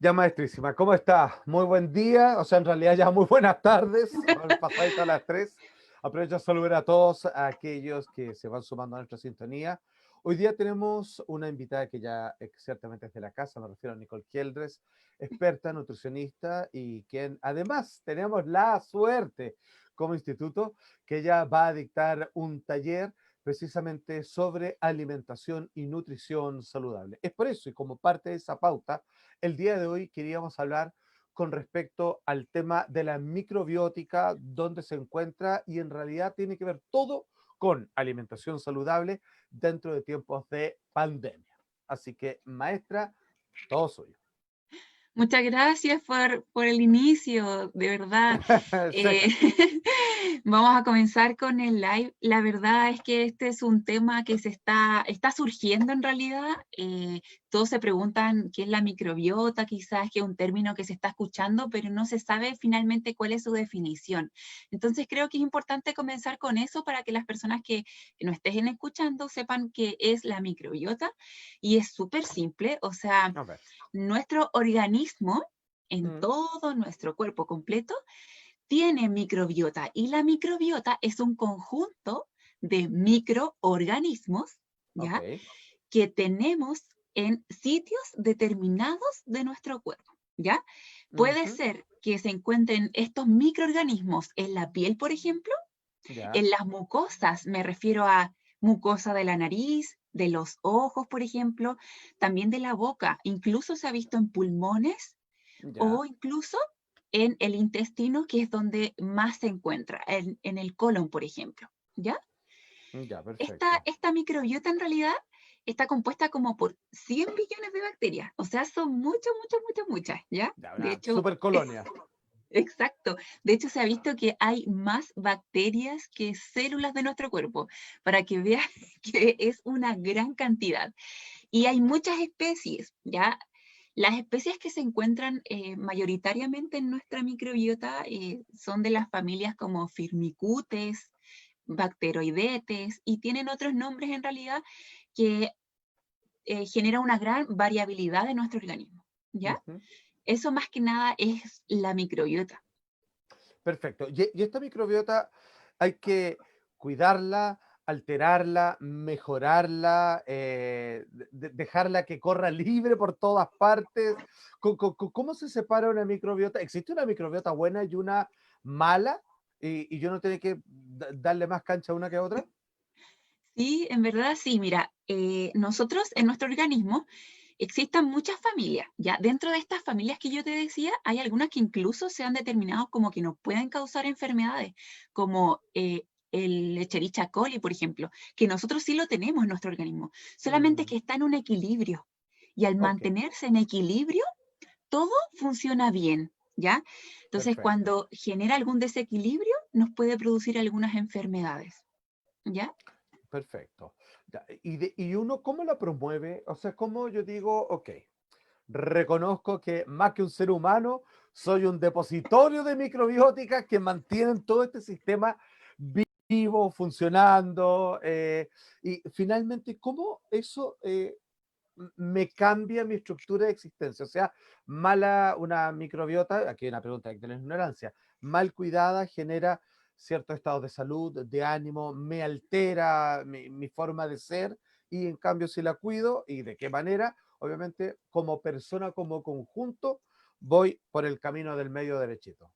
Ya, maestrísima, ¿cómo está? Muy buen día, o sea, en realidad ya muy buenas tardes, pasadito a las 3. Aprovecho a saludar a todos aquellos que se van sumando a nuestra sintonía. Hoy día tenemos una invitada que ya ciertamente es de la casa, me refiero a Nicole Kieldres, experta nutricionista y quien además tenemos la suerte como instituto que ella va a dictar un taller precisamente sobre alimentación y nutrición saludable. Es por eso y como parte de esa pauta el día de hoy queríamos hablar con respecto al tema de la microbiótica, dónde se encuentra y en realidad tiene que ver todo con alimentación saludable dentro de tiempos de pandemia. Así que, maestra, todo suyo. Muchas gracias por el inicio, de verdad. Sí, Eh, vamos a comenzar con el live. La verdad es que este es un tema que está surgiendo en realidad. Todos se preguntan qué es la microbiota, quizás que es un término que se está escuchando, pero no se sabe finalmente cuál es su definición. Entonces creo que es importante comenzar con eso para que las personas que no estén escuchando sepan qué es la microbiota. Y es súper simple, o sea, a ver. nuestro organismo, en Mm, todo nuestro cuerpo completo, tiene microbiota y la microbiota es un conjunto de microorganismos, ¿ya? ok. Que tenemos en sitios determinados de nuestro cuerpo, ¿ya? Puede Ujú, ser que se encuentren estos microorganismos en la piel, por ejemplo, ya, en las mucosas, me refiero a mucosa de la nariz, de los ojos, por ejemplo, también de la boca, incluso se ha visto en pulmones ya, o incluso en el intestino, que es donde más se encuentra, en el colon, por ejemplo, ¿ya? ya, Esta, perfecto. esta microbiota en realidad está compuesta como por 100 billones de bacterias, o sea, son muchas, muchas, muchas, muchas, ¿ya? Ya, De una hecho, super colonia. exacto. De hecho, se ha visto que hay más bacterias que células de nuestro cuerpo, para que veas que es una gran cantidad. Y hay muchas especies, ¿ya? Las especies que se encuentran mayoritariamente en nuestra microbiota son de las familias como Firmicutes, Bacteroidetes, y tienen otros nombres en realidad que generan una gran variabilidad de nuestro organismo, ¿ya? Ujú, Eso más que nada es la microbiota. perfecto. Y esta microbiota hay que cuidarla, alterarla, mejorarla, dejarla que corra libre por todas partes. ¿Cómo se separa una microbiota? ¿Existe una microbiota buena y una mala? ¿Y yo no tengo que darle más cancha a una que a otra? Sí, en verdad sí. Mira, nosotros en nuestro organismo existen muchas familias, ¿ya? Dentro de estas familias que yo te decía, hay algunas que incluso se han determinado como que nos pueden causar enfermedades, como el Escherichia coli, por ejemplo, que nosotros sí lo tenemos en nuestro organismo, solamente Mm, que está en un equilibrio. Y al ok, mantenerse en equilibrio, todo funciona bien, ¿ya? Entonces, perfecto. cuando genera algún desequilibrio, nos puede producir algunas enfermedades, ¿ya? Perfecto. Ya, y uno, ¿cómo la promueve? O sea, ¿cómo yo digo, ok, reconozco que más que un ser humano, soy un depositorio de microbióticas que mantienen todo este sistema vivo, funcionando, y finalmente, ¿cómo eso me cambia mi estructura de existencia? O sea, mala una microbiota, aquí hay una pregunta de la ignorancia, mal cuidada genera ciertos estados de salud, de ánimo, me altera mi forma de ser y en cambio si la cuido y de qué manera, obviamente como persona, como conjunto, voy por el camino del medio derechito.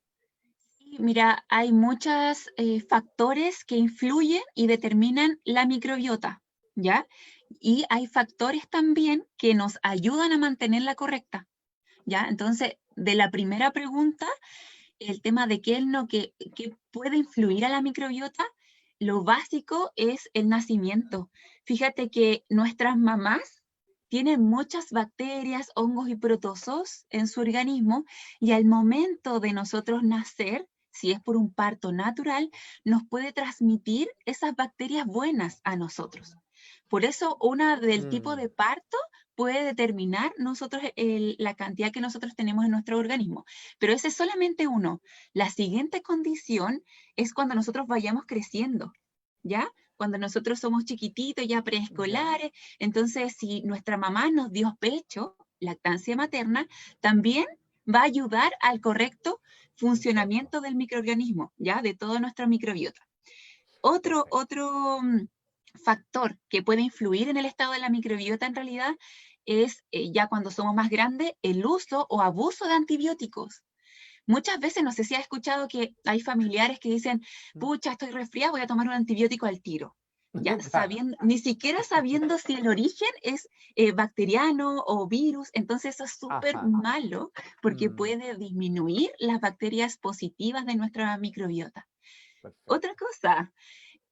Sí, mira, hay muchos factores que influyen y determinan la microbiota, ¿ya? Y hay factores también que nos ayudan a mantenerla correcta, ¿ya? Entonces, de la primera pregunta, el tema de qué es lo que puede influir a la microbiota, lo básico es el nacimiento. Fíjate que nuestras mamás tienen muchas bacterias, hongos y protozoos en su organismo y al momento de nosotros nacer, si es por un parto natural, nos puede transmitir esas bacterias buenas a nosotros. Por eso, una del tipo Mm, de parto puede determinar nosotros la cantidad que nosotros tenemos en nuestro organismo. Pero ese es solamente uno. La siguiente condición es cuando nosotros vayamos creciendo, ¿ya? Cuando nosotros somos chiquititos, ya ya, preescolares, entonces si nuestra mamá nos dio pecho, lactancia materna, también va a ayudar al correcto funcionamiento del microorganismo, ¿ya? De toda nuestra microbiota. Otro factor que puede influir en el estado de la microbiota en realidad es, ya cuando somos más grandes, el uso o abuso de antibióticos. Muchas veces, no sé si has escuchado que hay familiares que dicen, pucha, estoy resfriado, voy a tomar un antibiótico al tiro. Ya Claro. ni siquiera sabiendo si el origen es bacteriano o virus, entonces eso es súper Ajá. malo porque puede disminuir las bacterias positivas de nuestra microbiota. Perfecto. Otra cosa,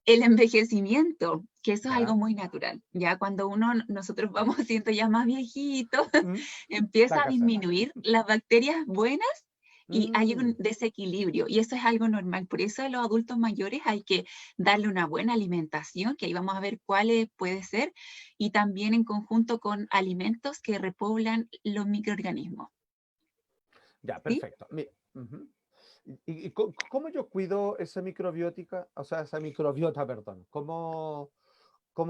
el envejecimiento, que eso es algo Ya. muy natural. Ya cuando nosotros vamos siendo ya más viejitos, Mm, empieza a Sácasela. disminuir las bacterias buenas y hay un Mm, desequilibrio, y eso es algo normal. Por eso a los adultos mayores hay que darle una buena alimentación, que ahí vamos a ver cuáles puede ser, y también en conjunto con alimentos que repoblan los microorganismos. Ya, ¿Sí? perfecto. Ujú. ¿Cómo yo cuido esa microbiótica? O sea, esa microbiota, perdón. ¿Cómo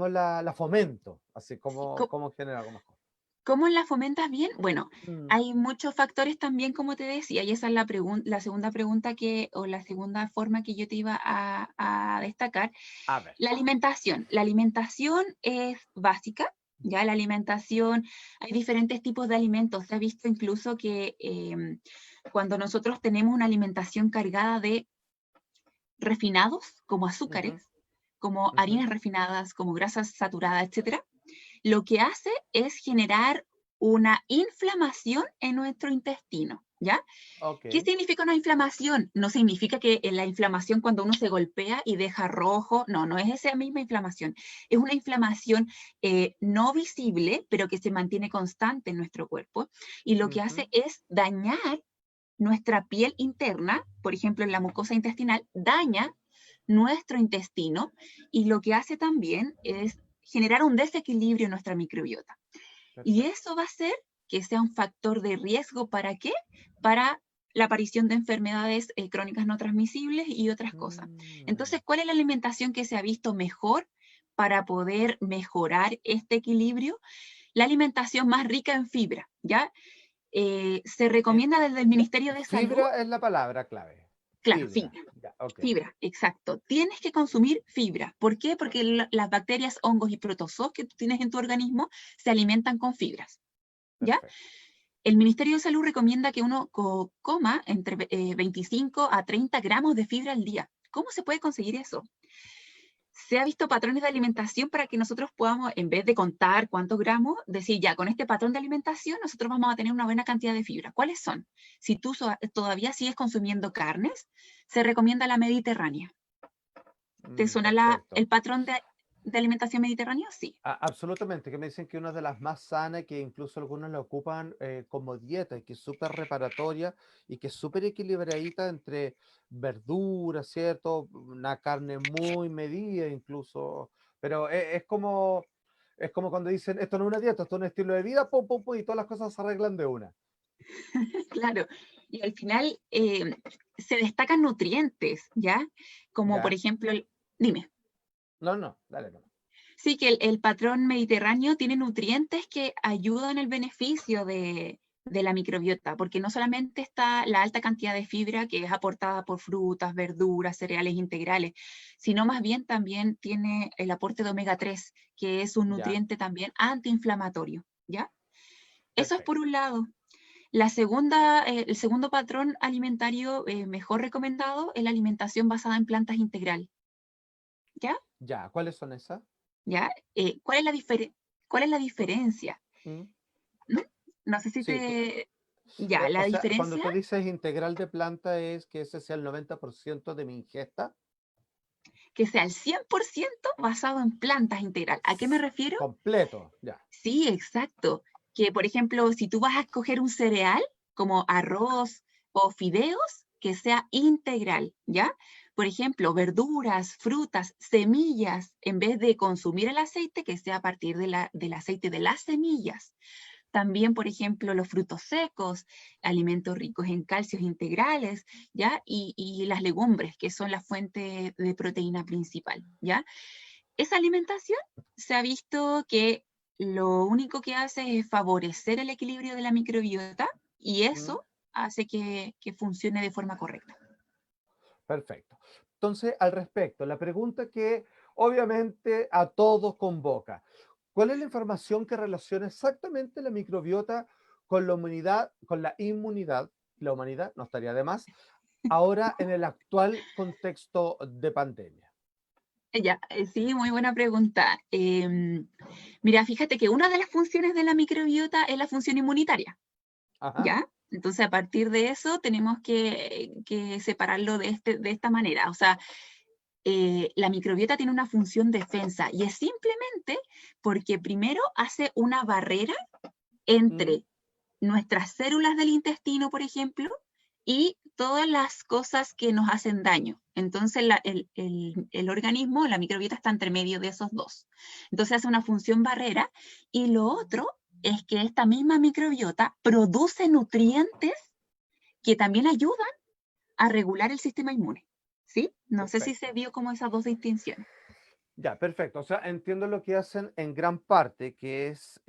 la fomento? Así, ¿cómo genera algo mejor? ¿Cómo la fomentas bien? Bueno, Mm, hay muchos factores también, como te decía, y esa es la segunda pregunta o la segunda forma que yo te iba a destacar. A ver. La alimentación. La alimentación es básica, ya la alimentación, hay diferentes tipos de alimentos. Se ha visto incluso que cuando nosotros tenemos una alimentación cargada de refinados, como azúcares, Ujú, como ujú. harinas refinadas, como grasas saturadas, etcétera, lo que hace es generar una inflamación en nuestro intestino, ¿ya? Ok. ¿Qué significa una inflamación? No significa que la inflamación cuando uno se golpea y deja rojo, no, no es esa misma inflamación. Es una inflamación no visible, pero que se mantiene constante en nuestro cuerpo y lo que hace Ujú. es dañar nuestra piel interna, por ejemplo, en la mucosa intestinal, daña nuestro intestino y lo que hace también es generar un desequilibrio en nuestra microbiota. Y Perfecto. eso va a hacer que sea un factor de riesgo. ¿Para qué? Para la aparición de enfermedades crónicas no transmisibles y otras cosas. Mm, Entonces, ¿cuál es la alimentación que se ha visto mejor para poder mejorar este equilibrio? La alimentación más rica en fibra, ¿ya? Se eh, recomienda desde el Ministerio de Salud, Fibra es la palabra clave. claro, Fibra. fibra. Ya, ok. Fibra, exacto. Tienes que consumir fibra. ¿Por qué? Porque las bacterias, hongos y protozoos que tú tienes en tu organismo se alimentan con fibras, ¿ya? Perfecto. El Ministerio de Salud recomienda que uno coma entre 25 a 30 gramos de fibra al día. ¿Cómo se puede conseguir eso? Se ha visto patrones de alimentación para que nosotros podamos, en vez de contar cuántos gramos, decir ya, con este patrón de alimentación nosotros vamos a tener una buena cantidad de fibra. ¿Cuáles son? Si tú todavía sigues consumiendo carnes, se recomienda la mediterránea. ¿Te suena Perfecto. el patrón de alimentación mediterráneo? Sí. Absolutamente, que me dicen que una de las más sanas, que incluso algunos la ocupan como dieta y que es súper reparatoria y que es súper equilibradita entre verduras, ¿cierto? Una carne muy medida incluso, pero es como cuando dicen, esto no es una dieta, esto es un estilo de vida, pum, pum, pum, y todas las cosas se arreglan de una. Claro, y al final se destacan nutrientes, ¿ya? Como por ¿Ya? ejemplo, dime, No, no, dale, no. sí que el patrón mediterráneo tiene nutrientes que ayudan el beneficio de la microbiota, porque no solamente está la alta cantidad de fibra que es aportada por frutas, verduras, cereales integrales, sino más bien también tiene el aporte de omega 3, que es un Ya, nutriente también antiinflamatorio, ¿ya? Eso es por perfecto. un lado. El segundo patrón alimentario mejor recomendado es la alimentación basada en plantas integral. ¿Ya? Ya, ¿cuáles son esas? ¿Ya? ¿Cuál es la diferencia? Mm, ¿Mm? No sé si Sí, te... Ya, o la sea, cuando diferencia tú dices integral de planta es que ese sea el 90% de mi ingesta. que sea el 100% basado en plantas integral. ¿A qué me refiero? Completo, ya. Sí, exacto. Que, por ejemplo, si tú vas a escoger un cereal como arroz o fideos, que sea integral, ¿ya? Por ejemplo, verduras, frutas, semillas, en vez de consumir el aceite, que sea a partir del aceite de las semillas. También, por ejemplo, los frutos secos, alimentos ricos en calcios integrales, ¿ya? Y las legumbres, que son la fuente de proteína principal, ¿ya? Esa alimentación se ha visto que lo único que hace es favorecer el equilibrio de la microbiota y ¿Mm? eso hace que funcione de forma correcta. Perfecto. Entonces, al respecto, la pregunta que obviamente a todos convoca, ¿cuál es la información que relaciona exactamente la microbiota con la humanidad, con la inmunidad? La humanidad, no estaría de más, ahora en el actual contexto de pandemia. Ya, sí, muy buena pregunta. Mira, fíjate que una de las funciones de la microbiota es la función inmunitaria, Ajá. ¿ya? Entonces, a partir de eso, tenemos que separarlo de esta manera. O sea, la microbiota tiene una función defensa y es simplemente porque primero hace una barrera Mm, entre nuestras células del intestino, por ejemplo, y todas las cosas que nos hacen daño. Entonces, el organismo, la microbiota está entre medio de esos dos. Entonces, hace una función barrera. Y lo otro es que esta misma microbiota produce nutrientes que también ayudan a regular el sistema inmune. ¿Sí? No sé si se perfecto. vio como esas dos distinciones. Ya, perfecto. O sea, entiendo lo que hacen en gran parte, que es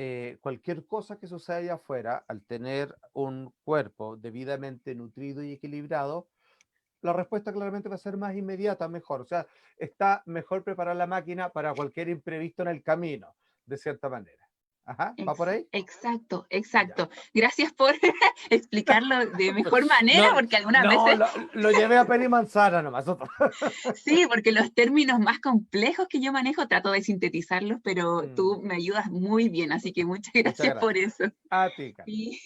cualquier cosa que suceda allá afuera, al tener un cuerpo debidamente nutrido y equilibrado, la respuesta claramente va a ser más inmediata, mejor. O sea, está mejor preparar la máquina para cualquier imprevisto en el camino, de cierta manera. Ajá, ¿va por ahí? Exacto, Ya. exacto. Gracias por explicarlo de mejor manera, No, porque algunas no, veces lo llevé a peri manzana nomás. sí, porque los términos más complejos que yo manejo trato de sintetizarlos, pero Mm, tú me ayudas muy bien, así que muchas muchas gracias por gracias. eso. A ti, Carlos. Y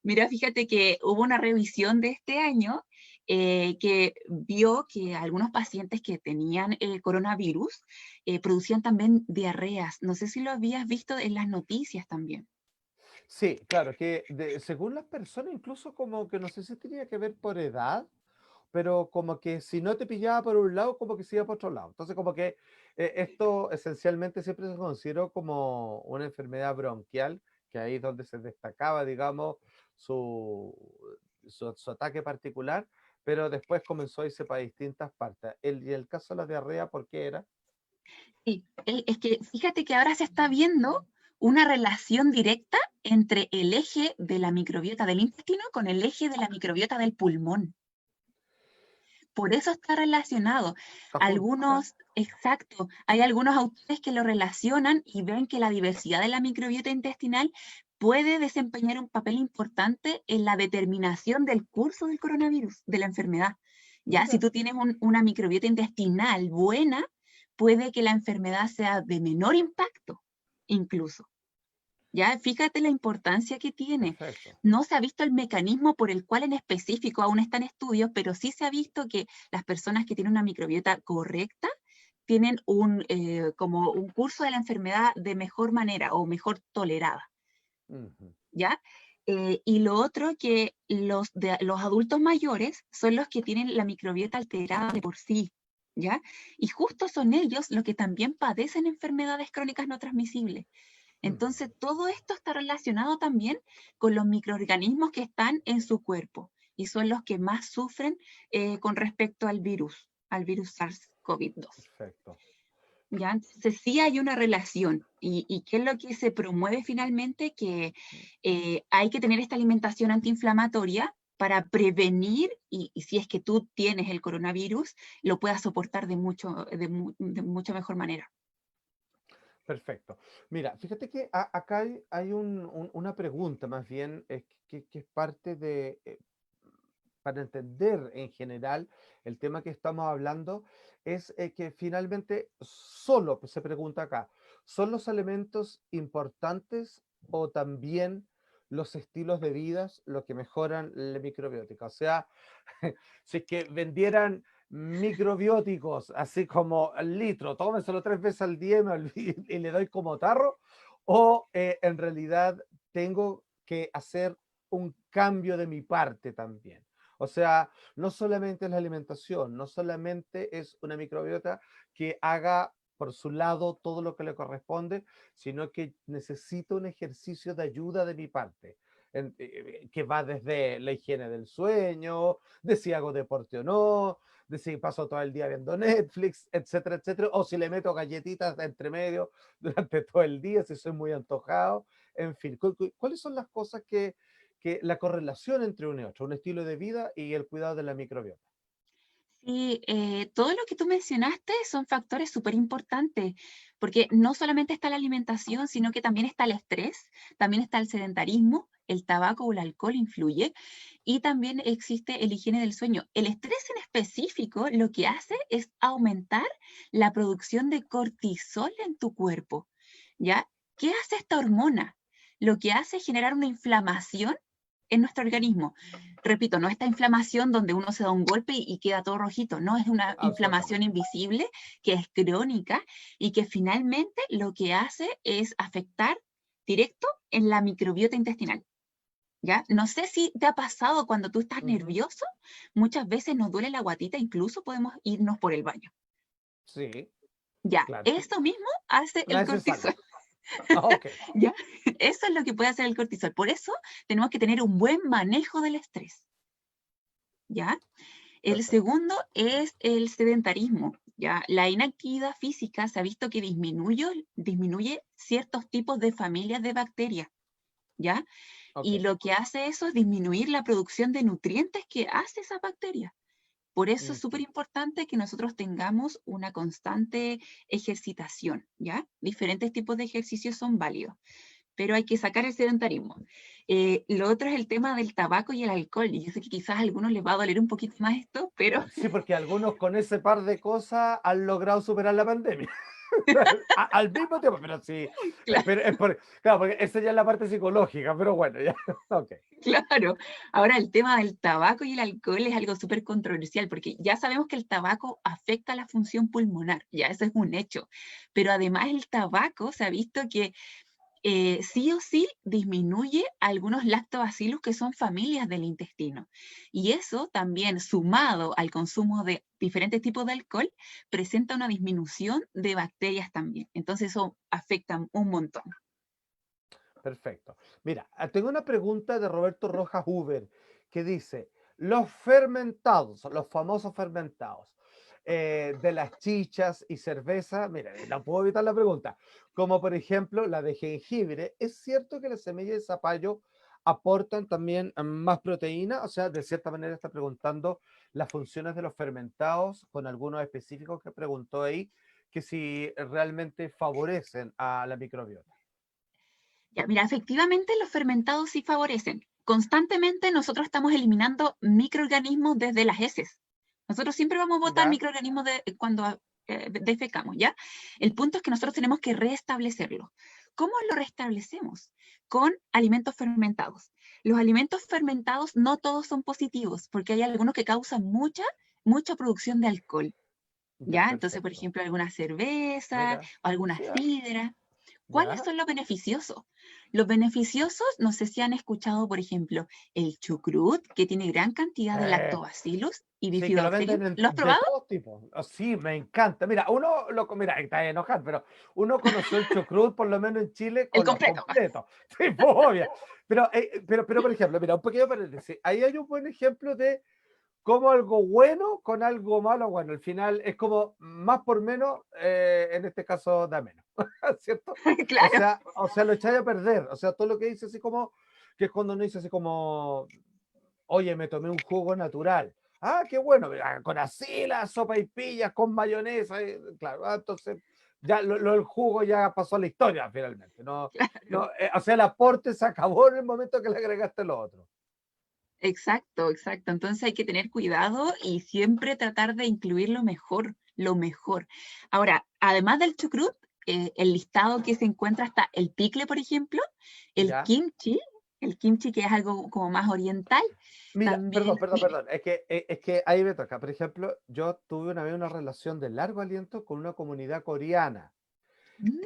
mira, fíjate que hubo una revisión de este año que vio que algunos pacientes que tenían el coronavirus producían también diarreas. No sé si lo habías visto en las noticias también. Sí, claro, que según las personas, incluso como que no sé si tenía que ver por edad, pero como que si no te pillaba por un lado, como que se iba por otro lado. Entonces, como que esto esencialmente siempre se consideró como una enfermedad bronquial, que ahí es donde se destacaba, digamos, su, su ataque particular, pero después comenzó a irse para distintas partes. Y el caso de la diarrea, ¿por qué era? Sí, es que fíjate que ahora se está viendo una relación directa entre el eje de la microbiota del intestino con el eje de la microbiota del pulmón. Por eso está relacionado. Está junto. Algunos, exacto, hay algunos autores que lo relacionan y ven que la diversidad de la microbiota intestinal puede desempeñar un papel importante en la determinación del curso del coronavirus, de la enfermedad. Ya, si Mira. tú tienes una microbiota intestinal buena, puede que la enfermedad sea de menor impacto, incluso. Ya, fíjate la importancia que tiene. Perfecto. No se ha visto el mecanismo por el cual en específico aún está en estudios, pero sí se ha visto que las personas que tienen una microbiota correcta tienen como un curso de la enfermedad de mejor manera o mejor tolerada, Ujú. ¿ya? Y lo otro que los adultos mayores son los que tienen la microbiota alterada de por sí, ¿ya? Y justo son ellos los que también padecen enfermedades crónicas no transmisibles. Mm. Entonces, todo esto está relacionado también con los microorganismos que están en su cuerpo y son los que más sufren con respecto al virus SARS-CoV-2. Perfecto. ¿Ya? Entonces, sí hay una relación. ¿Y qué es lo que se promueve finalmente? Que hay que tener esta alimentación antiinflamatoria para prevenir y si es que tú tienes el coronavirus, lo puedas soportar de mucho mejor manera. Perfecto. Mira, fíjate que acá hay una pregunta más bien que es parte de, para entender en general el tema que estamos hablando, es que finalmente solo, pues, se pregunta acá, ¿son los alimentos importantes o también los estilos de vida los que mejoran la microbiótica? O sea, si es que vendieran microbióticos, así como al litro, tómenselo 3 veces al día y, y le doy como tarro, o en realidad tengo que hacer un cambio de mi parte también. O sea, no solamente es la alimentación, no solamente es una microbiota que haga por su lado todo lo que le corresponde, sino que necesito un ejercicio de ayuda de mi parte, que va desde la higiene del sueño, de si hago deporte o no, de si paso todo el día viendo Netflix, etcétera, etcétera, o si le meto galletitas de entre medio durante todo el día, si soy muy antojado, en fin. ¿Cuáles son las cosas que la correlación entre uno y otro, un estilo de vida y el cuidado de la microbiota? Sí, todo lo que tú mencionaste son factores súper importantes, porque no solamente está la alimentación, sino que también está el estrés, también está el sedentarismo, el tabaco o el alcohol influye, y también existe el higiene del sueño. El estrés en específico lo que hace es aumentar la producción de cortisol en tu cuerpo, ¿ya? ¿Qué hace esta hormona? Lo que hace es generar una inflamación en nuestro organismo. Repito, no esta inflamación donde uno se da un golpe y queda todo rojito, no, es una inflamación Absolutamente. invisible que es crónica y que finalmente lo que hace es afectar directo en la microbiota intestinal. ¿Ya? No sé si te ha pasado cuando tú estás Ujú. nervioso, muchas veces nos duele la guatita, incluso podemos irnos por el baño. Sí, Ya, claro. eso mismo hace el Necesario. cortisol. Ah, ok. ¿Ya? Eso es lo que puede hacer el cortisol. Por eso tenemos que tener un buen manejo del estrés. ¿Ya? El Perfecto. segundo es el sedentarismo. ¿Ya? La inactividad física se ha visto que disminuye ciertos tipos de familias de bacterias. ¿Ya? Ok. Y lo que hace eso es disminuir la producción de nutrientes que hace esa bacteria. Por eso es súper Ujú. importante que nosotros tengamos una constante ejercitación, ¿ya? Diferentes tipos de ejercicios son válidos, pero hay que sacar el sedentarismo. Lo otro es el tema del tabaco y el alcohol, y yo sé que quizás a algunos les va a doler un poquito más esto, pero Sí, porque algunos con ese par de cosas han logrado superar la pandemia. Al mismo tiempo, pero sí, claro, pero claro, porque esa ya es la parte psicológica, pero bueno, ya, ok. claro. Ahora el tema del tabaco y el alcohol es algo súper controversial, porque ya sabemos que el tabaco afecta la función pulmonar, ya eso es un hecho, pero además el tabaco se ha visto que sí o sí disminuye algunos lactobacillus que son familias del intestino. Y eso también, sumado al consumo de diferentes tipos de alcohol, presenta una disminución de bacterias también. Entonces eso afecta un montón. Perfecto. Mira, tengo una pregunta de Roberto Rojas Huber que dice, los fermentados, los famosos fermentados, de las chichas y cerveza, mira, no puedo evitar la pregunta, como por ejemplo la de jengibre, ¿es cierto que las semillas de zapallo aportan también más proteína? O sea, de cierta manera está preguntando las funciones de los fermentados con algunos específicos que preguntó ahí, que si realmente favorecen a la microbiota. Ya, mira, efectivamente los fermentados sí favorecen. Constantemente nosotros estamos eliminando microorganismos desde las heces. Nosotros siempre vamos a botar ¿Ya? microorganismos cuando defecamos, ¿ya? El punto es que nosotros tenemos que restablecerlo. ¿Cómo lo restablecemos? Con alimentos fermentados. Los alimentos fermentados no todos son positivos, porque hay algunos que causan mucha producción de alcohol, Ya, ¿ya? Entonces, por perfecto. ejemplo, alguna cerveza Mira, o alguna sí, sidra. ¿Cuáles ya. son los beneficiosos? Los beneficiosos, no sé si han escuchado, por ejemplo, el chucrut, que tiene gran cantidad de Eh, lactobacillus y sí, que lo bifidobacterium. venden ¿Lo has de probado? todos tipos. Oh, sí, me encanta. Mira, mira, está enojado, pero uno conoció el chucrut, por lo menos en Chile, El con los completo. completos. Sí, pues, obvio. Pero, por ejemplo, mira, un pequeño paréntesis. Ahí hay un buen ejemplo de cómo algo bueno con algo malo, bueno, al final es como más por menos, en este caso da menos, ¿cierto? Claro, O sea, lo echáis a perder. O sea, todo lo que dice así como, que es cuando uno dice así como, oye, me tomé un jugo natural. Ah, qué bueno, mira, con asila, sopa y pillas, con mayonesa, claro, entonces ya el jugo ya pasó a la historia finalmente. No, claro. no, o sea, el aporte se acabó en el momento que le agregaste lo otro. Exacto, exacto. Entonces hay que tener cuidado y siempre tratar de incluir lo mejor, lo mejor. Ahora, además del chucrut, el listado que se encuentra está el picle, por ejemplo, ¿Ya? el kimchi que es algo como más oriental, Mira, también, perdón, perdón, dime. perdón. Es que ahí me toca. Por ejemplo, yo tuve una vez una relación de largo aliento con una comunidad coreana.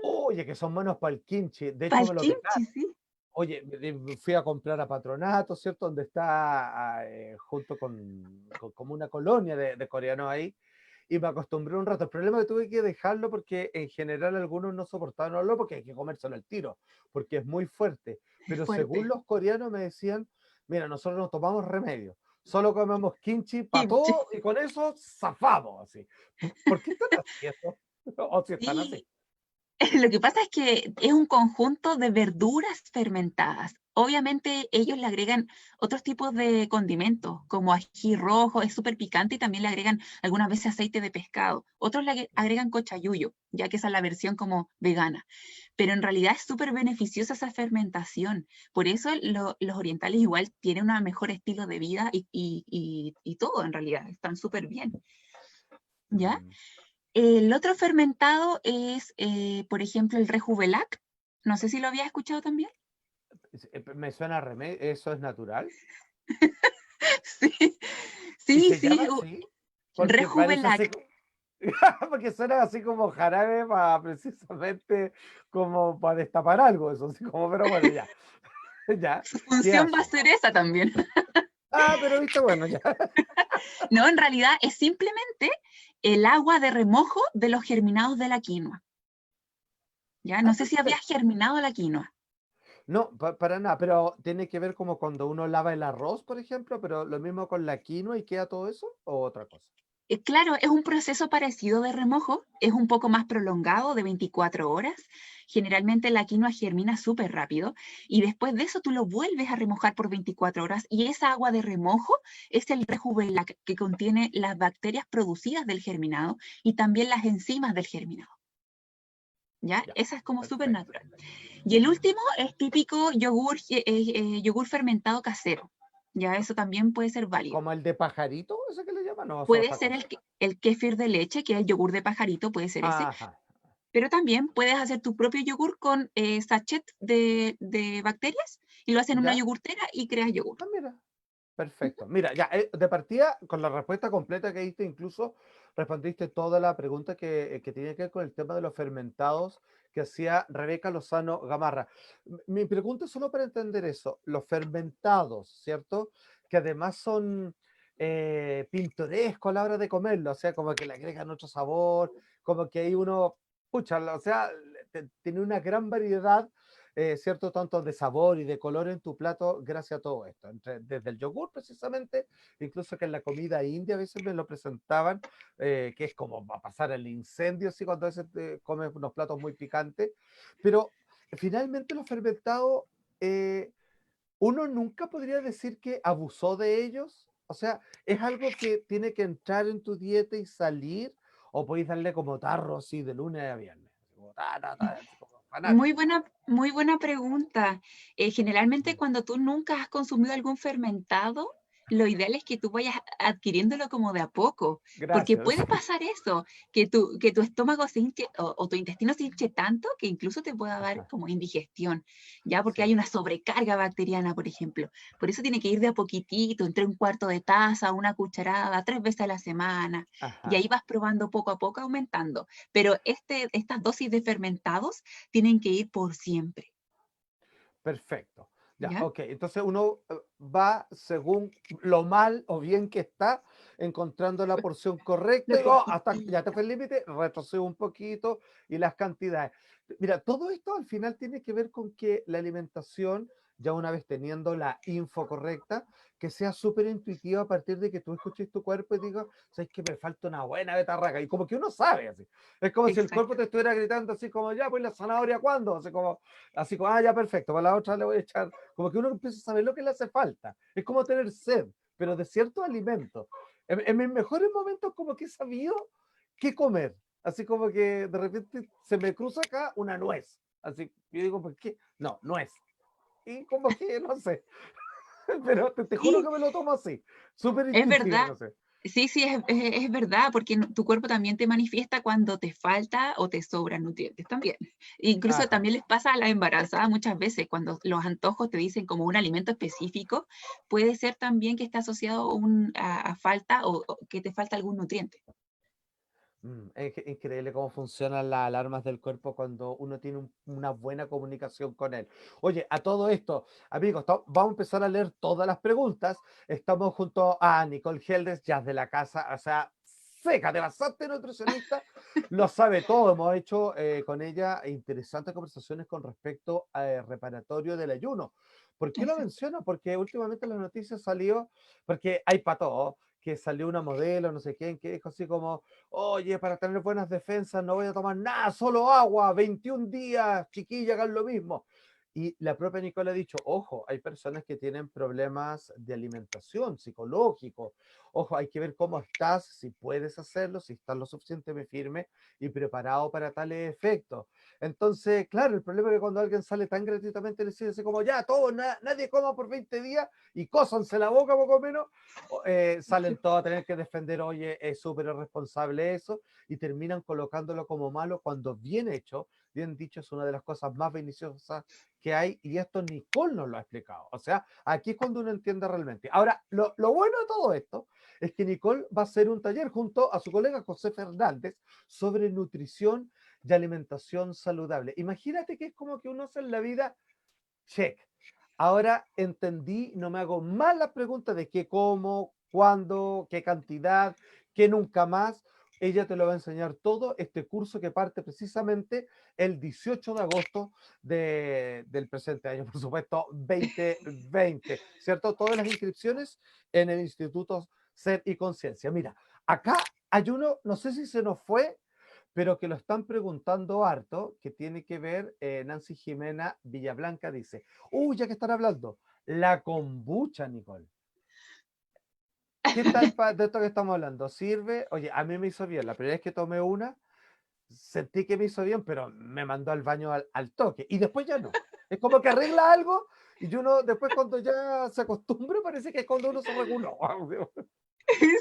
Oye, que son buenos para el kimchi. De Para hecho, el me lo pegaron. kimchi, sí. Oye, fui a comprar a Patronato, ¿cierto? Donde está junto con como una colonia de coreanos ahí. Y me acostumbré un rato. El problema es que tuve que dejarlo porque en general algunos no soportaban el olor porque hay que comérselo al tiro, porque es muy fuerte. Es Pero según fuerte. los coreanos me decían, mira, nosotros no tomamos remedio. Solo comemos kimchi para Kimchi. todo y con eso zafamos así. ¿Por qué están así eso? O si están así. Sí, lo que pasa es que es un conjunto de verduras fermentadas. Obviamente ellos le agregan otros tipos de condimentos, como ají rojo, es súper picante y también le agregan algunas veces aceite de pescado. Otros le agregan cochayuyo, ya que esa es la versión como vegana. Pero en realidad es súper beneficiosa esa fermentación. Por eso los orientales igual tienen un mejor estilo de vida y todo en realidad, están súper bien. ¿Ya? Mm. El otro fermentado es, por ejemplo, el rejuvelac. No sé si lo había escuchado también. Me suena a remedio, ¿eso es natural? Sí, ¿Y sí, se sí, llama así? Porque parece rejuvelac. así, porque suena así como jarabe para precisamente como para destapar algo, eso, así como, pero bueno, ya, ya, Su ¿qué función va a hace? ser esa también. Ah, pero viste, bueno, ya. No, en realidad es simplemente el agua de remojo de los germinados de la quinoa. ¿Ya? Ah, No sé si había perfecto. germinado la quinoa. No, para nada, pero tiene que ver como cuando uno lava el arroz, por ejemplo, pero lo mismo con la quinoa y queda todo eso, o otra cosa. Claro, es un proceso parecido de remojo, es un poco más prolongado, de 24 horas. Generalmente la quinoa germina súper rápido y después de eso tú lo vuelves a remojar por 24 horas y esa agua de remojo es el rejuvelac que contiene las bacterias producidas del germinado y también las enzimas del germinado. ¿Ya? Ya, Esa es como súper perfecto. natural. Y el último es típico yogur, yogur fermentado casero. Ya eso también puede ser válido. ¿Como el de pajarito, ese que le llaman? No, eso es Puede otra ser cosa. el kéfir de leche, que es el yogur de pajarito, puede ser ese, Ajá, pero también puedes hacer tu propio yogur con sachet de bacterias y lo haces en una ¿ya? yogurtera y creas yogur. Ah, mira. Ujú. Perfecto. Mira, ya de partida, con la respuesta completa que diste, incluso respondiste toda la pregunta que tiene que ver con el tema de los fermentados que hacía Rebeca Lozano Gamarra. Mi pregunta es solo para entender eso. Los fermentados, ¿cierto? Que además son pintorescos a la hora de comerlo, o sea, como que le agregan otro sabor, como que ahí uno, pucha, o sea, tiene una gran variedad, ¿cierto? Tanto de sabor y de color en tu plato gracias a todo esto. Desde el yogur precisamente, incluso que en la comida india a veces me lo presentaban, que es como va a pasar el incendio, así cuando a veces comes unos platos muy picantes. Pero finalmente los fermentados, uno nunca podría decir que abusó de ellos. O sea, ¿es algo que tiene que entrar en tu dieta y salir? ¿O podéis darle como tarro así de lunes a viernes? Así como, así como fanático. Muy buena pregunta. Generalmente Mm. cuando tú nunca has consumido algún fermentado, lo ideal es que tú vayas adquiriéndolo como de a poco, porque Gracias. puede pasar eso, que tu estómago se hinche o tu intestino se hinche tanto que incluso te pueda dar Ajá, como indigestión, ya porque hay sí. una sobrecarga bacteriana, por ejemplo. Por eso tiene que ir de a poquitito, entre un cuarto de taza, una cucharada, 3 veces a la semana, y Ajá. ahí vas probando poco a poco, aumentando. Pero estas dosis de fermentados tienen que ir por siempre, Perfecto. Ya, ¿ya? ok. Entonces uno va según lo mal o bien que está, encontrando la porción correcta Lo y hasta ya te poquitito. fue el límite, retrocedo un poquito y las cantidades. Mira, todo esto al final tiene que ver con que la alimentación, ya una vez teniendo la info correcta, que sea súper intuitiva a partir de que tú escuches tu cuerpo y digas, sabes que me falta una buena betarraca. Y como que uno sabe así. Es como si el cuerpo Exacto. te estuviera gritando así como, ya, pues la zanahoria, ¿cuándo? Así como, ah, ya, perfecto, para la otra le voy a echar. Como que uno empieza a saber lo que le hace falta. Es como tener sed, pero de ciertos alimentos. En mis mejores momentos, como que he sabido qué comer. Así como que de repente se me cruza acá una nuez. Así, yo digo, ¿por qué? No, nuez. Y como que, no sé, pero te juro Sí, que me lo tomo así. Súper es intuitivo, verdad. no sé. Sí, sí, es verdad, porque tu cuerpo también te manifiesta cuando te falta o te sobran nutrientes también. Incluso Ajá. también les pasa a la embarazada muchas veces, cuando los antojos te dicen como un alimento específico, puede ser también que está asociado a falta o que te falta algún nutriente. Es increíble cómo funcionan las alarmas del cuerpo cuando uno tiene una buena comunicación con él. Oye, a todo esto, amigos, vamos a empezar a leer todas las preguntas. Estamos junto a Nicole Heldes, ya de la casa, o sea, seca, de bastante nutricionista, lo sabe todo. Hemos hecho con ella interesantes conversaciones con respecto al reparatorio del ayuno. ¿Por qué lo Exacto. menciono? Porque últimamente en las noticias salió, porque hay para todo, que salió una modelo, no sé quién, que dijo así como, oye, para tener buenas defensas no voy a tomar nada, solo agua, 21 días, chiquilla, hagan lo mismo. Y la propia Nicole ha dicho, ojo, hay personas que tienen problemas de alimentación, psicológicos. Ojo, hay que ver cómo estás, si puedes hacerlo, si estás lo suficientemente firme y preparado para tales efectos. Entonces, claro, el problema es que cuando alguien sale tan gratuitamente, decide así como, ya, todo, nadie coma por 20 días y cósanse la boca poco menos, salen todos a tener que defender, oye, es súper irresponsable eso, y terminan colocándolo como malo cuando bien hecho, bien dicho, es una de las cosas más beneficiosas que hay, y esto Nicole nos lo ha explicado. O sea, aquí es cuando uno entiende realmente. Ahora, lo bueno de todo esto es que Nicole va a hacer un taller junto a su colega José Fernández sobre nutrición y alimentación saludable. Imagínate que es como que uno hace en la vida, check. Ahora entendí, no me hago más la pregunta de qué como, cuándo, qué cantidad, qué nunca más. Ella te lo va a enseñar todo, este curso que parte precisamente el 18 de agosto del presente año, por supuesto, 2020, ¿cierto? Todas las inscripciones en el Instituto Ser y Conciencia. Mira, acá hay uno, no sé si se nos fue, pero que lo están preguntando harto, que tiene que ver, Nancy Jimena Villablanca dice, uy, ya que están hablando, la kombucha, Nicole. ¿Qué tal de esto que estamos hablando? ¿Sirve? Oye, a mí me hizo bien. La primera vez que tomé una, sentí que me hizo bien, pero me mandó al baño al toque. Y después ya no. Es como que arregla algo y uno después cuando ya se acostumbra parece que es cuando uno se reguló.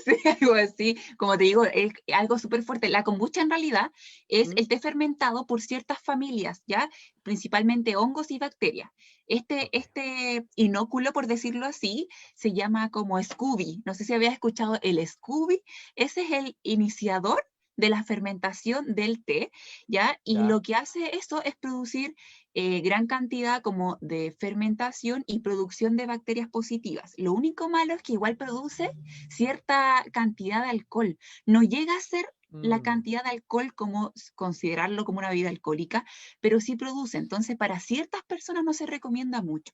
Sí, algo así, como te digo, es algo súper fuerte. La kombucha en realidad es ¿Mm? el té fermentado por ciertas familias, ¿ya? Principalmente hongos y bacterias. Ok. Este inóculo, por decirlo así, se llama como Scooby. No sé si habías escuchado el Scooby. Ese es el iniciador de la fermentación del té, ¿ya? Y Ya. lo que hace eso es producir gran cantidad como de fermentación y producción de bacterias positivas. Lo único malo es que igual produce cierta cantidad de alcohol. No llega a ser la Mm. cantidad de alcohol como considerarlo como una bebida alcohólica, pero sí produce. Entonces, para ciertas personas no se recomienda mucho.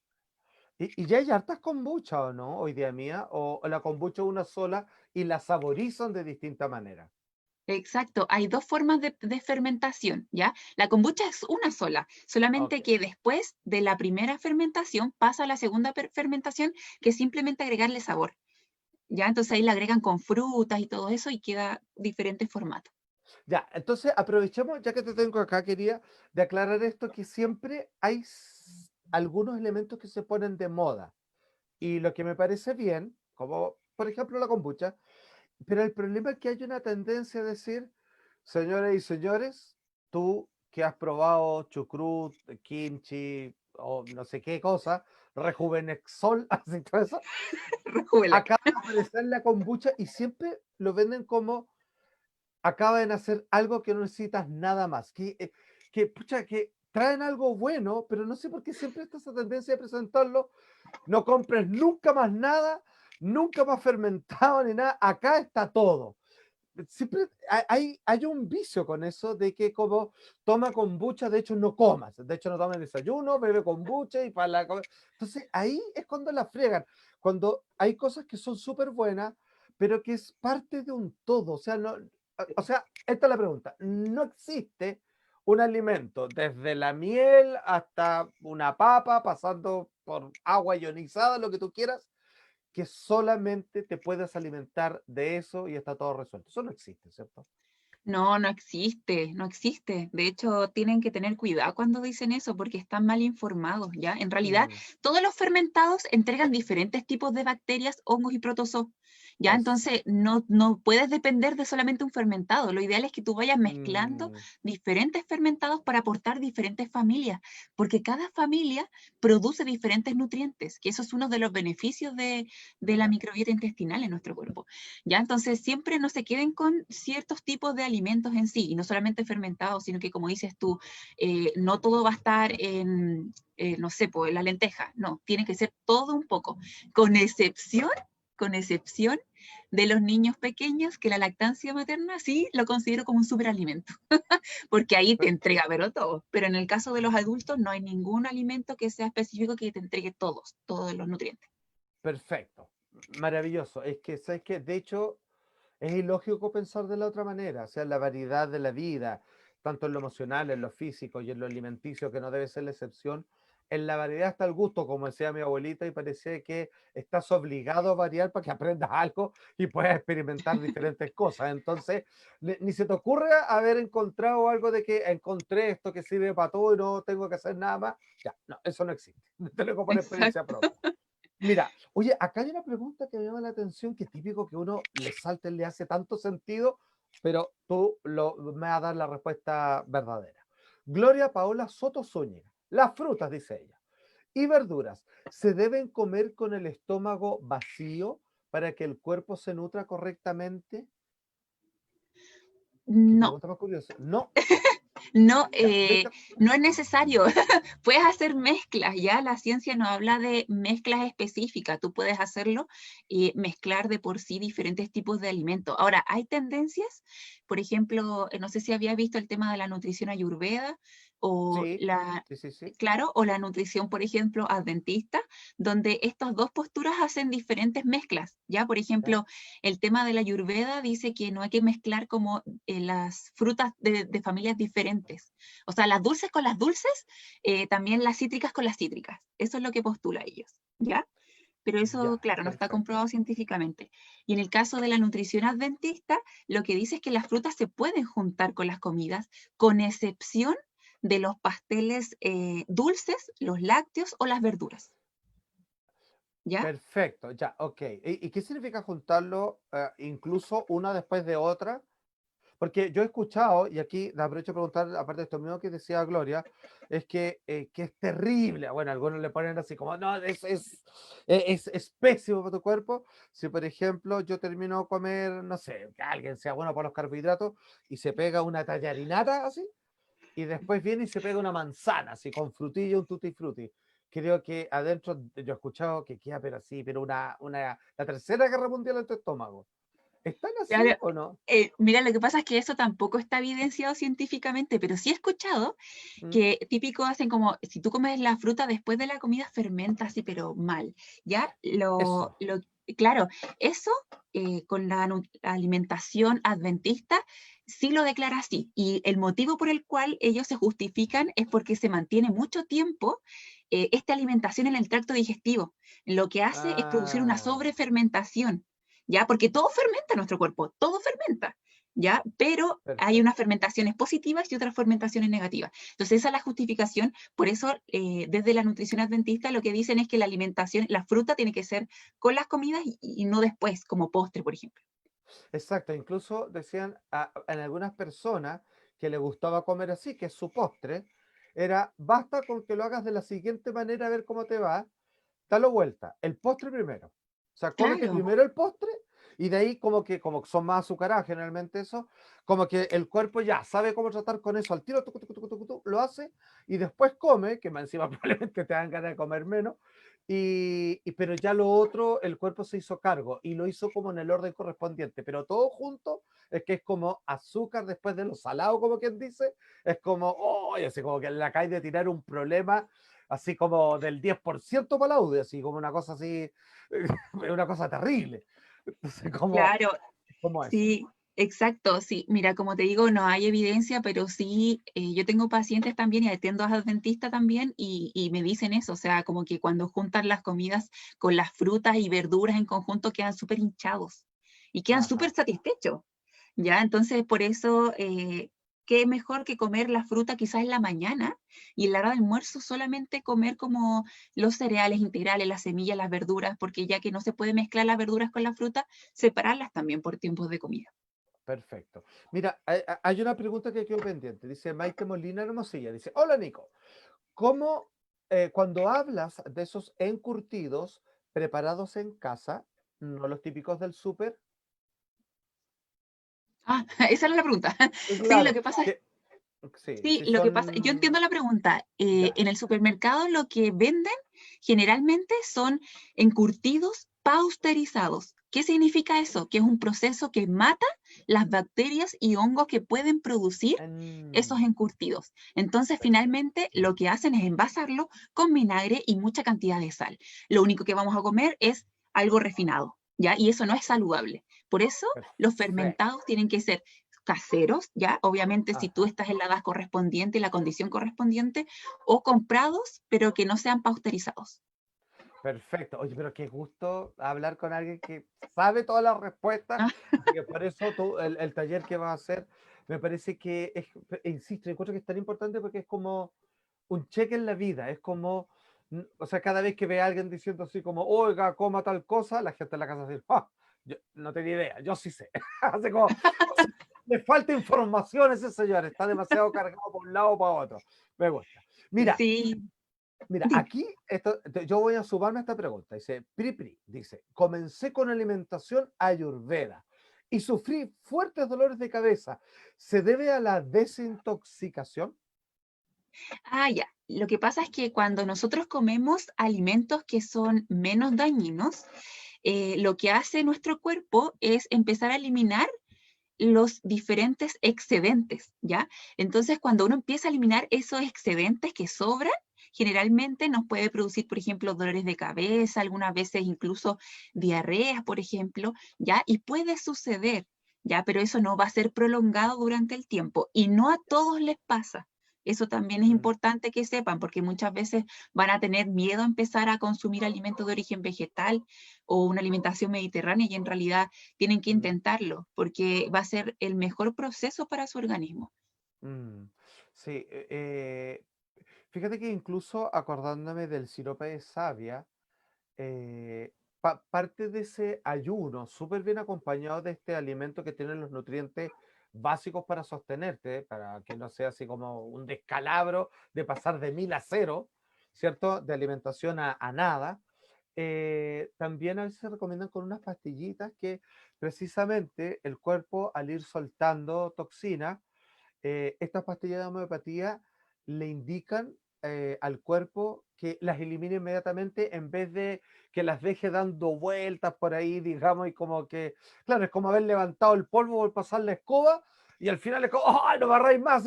Y ya hay hartas kombucha, ¿o no? Hoy día mía, o la kombucha una sola y la saborizan de distinta manera. Exacto, hay dos formas de fermentación, ¿ya? La kombucha es una sola, Ok. solamente que después de la primera fermentación pasa a la segunda fermentación, que es simplemente agregarle sabor, ¿ya? Entonces ahí le agregan con frutas y todo eso y queda diferente formato. Ya, entonces aprovechemos, ya que te tengo acá, quería de aclarar esto, que siempre hay algunos elementos que se ponen de moda. Y lo que me parece bien, como por ejemplo la kombucha, pero el problema es que hay una tendencia a decir, señoras y señores, tú que has probado chucrut, kimchi o no sé qué cosa, rejuvenexol, así todo eso, Rúcula. acaba de aparecer la kombucha y siempre lo venden como acaba de hacer algo que no necesitas nada más. Pucha, que traen algo bueno, pero no sé por qué siempre está esa tendencia de presentarlo. No compres nunca más nada, nunca más fermentado ni nada. Acá está todo. Siempre hay un vicio con eso de que como toma kombucha, de hecho no comas, de hecho no tomes desayuno, bebe kombucha y para la... Entonces ahí es cuando la friegan, cuando hay cosas que son súper buenas, pero que es parte de un todo, o sea, no, o sea, esta es la pregunta, no existe un alimento, desde la miel hasta una papa, pasando por agua ionizada, lo que tú quieras, que solamente te puedes alimentar de eso y está todo resuelto. Eso no existe, ¿cierto? No, no existe, no existe. De hecho, tienen que tener cuidado cuando dicen eso porque están mal informados, ¿ya? En realidad, Mm, todos los fermentados entregan diferentes tipos de bacterias, hongos y protozoos, ¿ya? Entonces, exacto. no puedes depender de solamente un fermentado. Lo ideal es que tú vayas mezclando Mm, diferentes fermentados para aportar diferentes familias, porque cada familia produce diferentes nutrientes, que eso es uno de los beneficios de la ya. microbiota intestinal en nuestro cuerpo. ¿Ya? Entonces, siempre no se queden con ciertos tipos de alimentos en sí, y no solamente fermentados, sino que, como dices tú, no todo va a estar en, no sé, pues, en la lenteja, no, tiene que ser todo un poco, con excepción con excepción de los niños pequeños, que la lactancia materna sí lo considero como un superalimento, porque ahí te entrega pero todo, pero en el caso de los adultos no hay ningún alimento que sea específico que te entregue todos los nutrientes. Perfecto, maravilloso. Es que, ¿sabes qué? De hecho, es ilógico pensar de la otra manera, o sea, la variedad de la vida, tanto en lo emocional, en lo físico y en lo alimenticio, que no debe ser la excepción. En la variedad está el gusto, como decía mi abuelita, y parece que estás obligado a variar para que aprendas algo y puedas experimentar diferentes cosas. Entonces, ni se te ocurre haber encontrado algo de que encontré esto que sirve para todo y no tengo que hacer nada más. Ya, no, eso no existe. Te lo digo por experiencia Exacto. propia. Mira, oye, acá hay una pregunta que me llama la atención, que es típico que uno le salta, le hace tanto sentido, pero me vas a dar la respuesta verdadera. Gloria Paola Soto Zúñiga. Las frutas, dice ella, y verduras, ¿se deben comer con el estómago vacío para que el cuerpo se nutra correctamente? ¿Qué No, pregunta más curiosa? No, no, ya, no es necesario. Puedes hacer mezclas, ya la ciencia no habla de mezclas específicas, tú puedes hacerlo y mezclar de por sí diferentes tipos de alimentos. Ahora, hay tendencias, por ejemplo, no sé si había visto el tema de la nutrición ayurveda o sí, la, sí, sí, sí. claro, o la nutrición, por ejemplo, adventista, donde estas dos posturas hacen diferentes mezclas, ya, por Ya. ejemplo, el tema de la ayurveda dice que no hay que mezclar como las frutas de familias diferentes. O sea, las dulces con las dulces, también las cítricas con las cítricas. Eso es lo que postula ellos, ¿ya? Pero eso, Ya, claro, no está perfecto. comprobado científicamente. Y en el caso de la nutrición adventista, lo que dice es que las frutas se pueden juntar con las comidas, con excepción de los pasteles dulces, los lácteos o las verduras, ¿ya? Perfecto, ya, ok. ¿Y qué significa juntarlo incluso una después de otra? Porque yo he escuchado, y aquí le aprovecho de preguntar, aparte de esto mismo que decía Gloria, es que es terrible. Bueno, algunos le ponen así como, no, es pésimo para tu cuerpo. Si, por ejemplo, yo termino de comer, no sé, que alguien sea bueno para los carbohidratos y se pega una tallarinata así, y después viene y se pega una manzana, así con frutilla, un tutti frutti. Creo que adentro, yo he escuchado que queda, pero así, pero la tercera guerra mundial en tu estómago. ¿Están así Claro, o no? mira, lo que pasa es que eso tampoco está evidenciado científicamente, pero sí he escuchado ¿Mm? que típico hacen como, si tú comes la fruta después de la comida, fermenta así, pero mal, ¿ya? Eso. Claro, eso con la alimentación adventista sí lo declara así, y el motivo por el cual ellos se justifican es porque se mantiene mucho tiempo esta alimentación en el tracto digestivo. Lo que hace es producir una Ah, sobrefermentación, ¿ya? Porque todo fermenta en nuestro cuerpo, todo fermenta. ¿Ya? Pero hay unas perfecto. fermentaciones positivas y otras fermentaciones negativas. Entonces, esa es la justificación. Por eso, desde la nutrición adventista, lo que dicen es que la alimentación, la fruta tiene que ser con las comidas y no después, como postre, por ejemplo. Exacto. Incluso decían en algunas personas que le gustaba comer así, que es su postre, era basta con que lo hagas de la siguiente manera a ver cómo te va. Dalo vuelta. El postre primero. O sea, cómete Claro, primero el postre y de ahí como que son más azucaradas generalmente eso, como que el cuerpo ya sabe cómo tratar con eso al tiro, tucu, tucu, tucu, tucu, tucu, lo hace y después come, que más encima probablemente te dan ganas de comer menos, pero ya lo otro, el cuerpo se hizo cargo y lo hizo como en el orden correspondiente, pero todo junto es que es como azúcar después de lo salado, como quien dice, es como, oh, así como que le acabas de tirar un problema así como del 10% para la UDI, así como una cosa así, una cosa terrible. Entonces, claro, como eso. sí, exacto, sí. Mira, como te digo, no hay evidencia, pero sí, yo tengo pacientes también y atiendo a adventistas también y me dicen eso, o sea, como que cuando juntan las comidas con las frutas y verduras en conjunto quedan súper hinchados y quedan súper Ajá, satisfechos, ¿ya? Entonces, por eso, qué mejor que comer la fruta quizás en la mañana y en la hora de almuerzo solamente comer como los cereales integrales, las semillas, las verduras, porque ya que no se puede mezclar las verduras con la fruta, separarlas también por tiempos de comida. perfecto. Mira, hay una pregunta que quedó pendiente. Dice Maite Molina Hermosilla. Dice, hola Nico, ¿cómo cuando hablas de esos encurtidos preparados en casa, no los típicos del súper? Ah, esa era la pregunta. Sí, lo Claro, que pasa es, que sí, sí, sí lo que pasa, yo son, entiendo la pregunta. ya, En el supermercado lo que venden generalmente son encurtidos pasteurizados. ¿Qué significa eso? Que es un proceso que mata las bacterias y hongos que pueden producir esos Mm, encurtidos. Entonces, perfecto. finalmente, lo que hacen es envasarlo con vinagre y mucha cantidad de sal. Lo único que vamos a comer es algo refinado, ¿ya? Y eso no es saludable. Por eso, los Perfecto. fermentados tienen que ser caseros, ¿ya? Obviamente, si tú Ajá. estás en la edad correspondiente y la condición correspondiente, o comprados, pero que no sean pasteurizados. Perfecto. Oye, pero qué gusto hablar con alguien que sabe todas las respuestas. Ah, Así que por eso tú, el taller que vas a hacer, me parece que es, insisto, encuentro que es tan importante porque es como un cheque en la vida. Es como, o sea, cada vez que ve a alguien diciendo así como, oiga, coma tal cosa, la gente en la casa dice, ah, yo no tenía idea, yo sí sé. Así como, o sea, le falta información a ese señor, está demasiado cargado por un lado o para otro. Me gusta. Mira, sí, Mira, dime. aquí yo voy a sumarme a esta pregunta. Dice, Pri Pri, dice, comencé con alimentación ayurveda y sufrí fuertes dolores de cabeza. ¿Se debe a la desintoxicación? Ah, ya. Lo que pasa es que cuando nosotros comemos alimentos que son menos dañinos, lo que hace nuestro cuerpo es empezar a eliminar los diferentes excedentes, ¿ya? Entonces, cuando uno empieza a eliminar esos excedentes que sobran, generalmente nos puede producir, por ejemplo, dolores de cabeza, algunas veces incluso diarreas, por ejemplo, ¿ya? Y puede suceder, ¿ya? Pero eso no va a ser prolongado durante el tiempo y no a todos les pasa. Eso también es Mm, importante que sepan, porque muchas veces van a tener miedo a empezar a consumir alimentos de origen vegetal o una alimentación mediterránea y en realidad tienen que mm, intentarlo porque va a ser el mejor proceso para su organismo. mm. Sí, fíjate que incluso acordándome del sirope de savia, parte de ese ayuno, súper bien acompañado de este alimento que tiene los nutrientes básicos para sostenerte, para que no sea así como un descalabro de pasar de 1000 a 0, ¿cierto? De alimentación a nada. También a veces se recomiendan con unas pastillitas que precisamente el cuerpo al ir soltando toxinas, estas pastillas de homeopatía le indican al cuerpo que las elimine inmediatamente en vez de que las deje dando vueltas por ahí, digamos, y como que, claro, es como haber levantado el polvo por pasar la escoba y al final es como, ¡oh, no barráis más!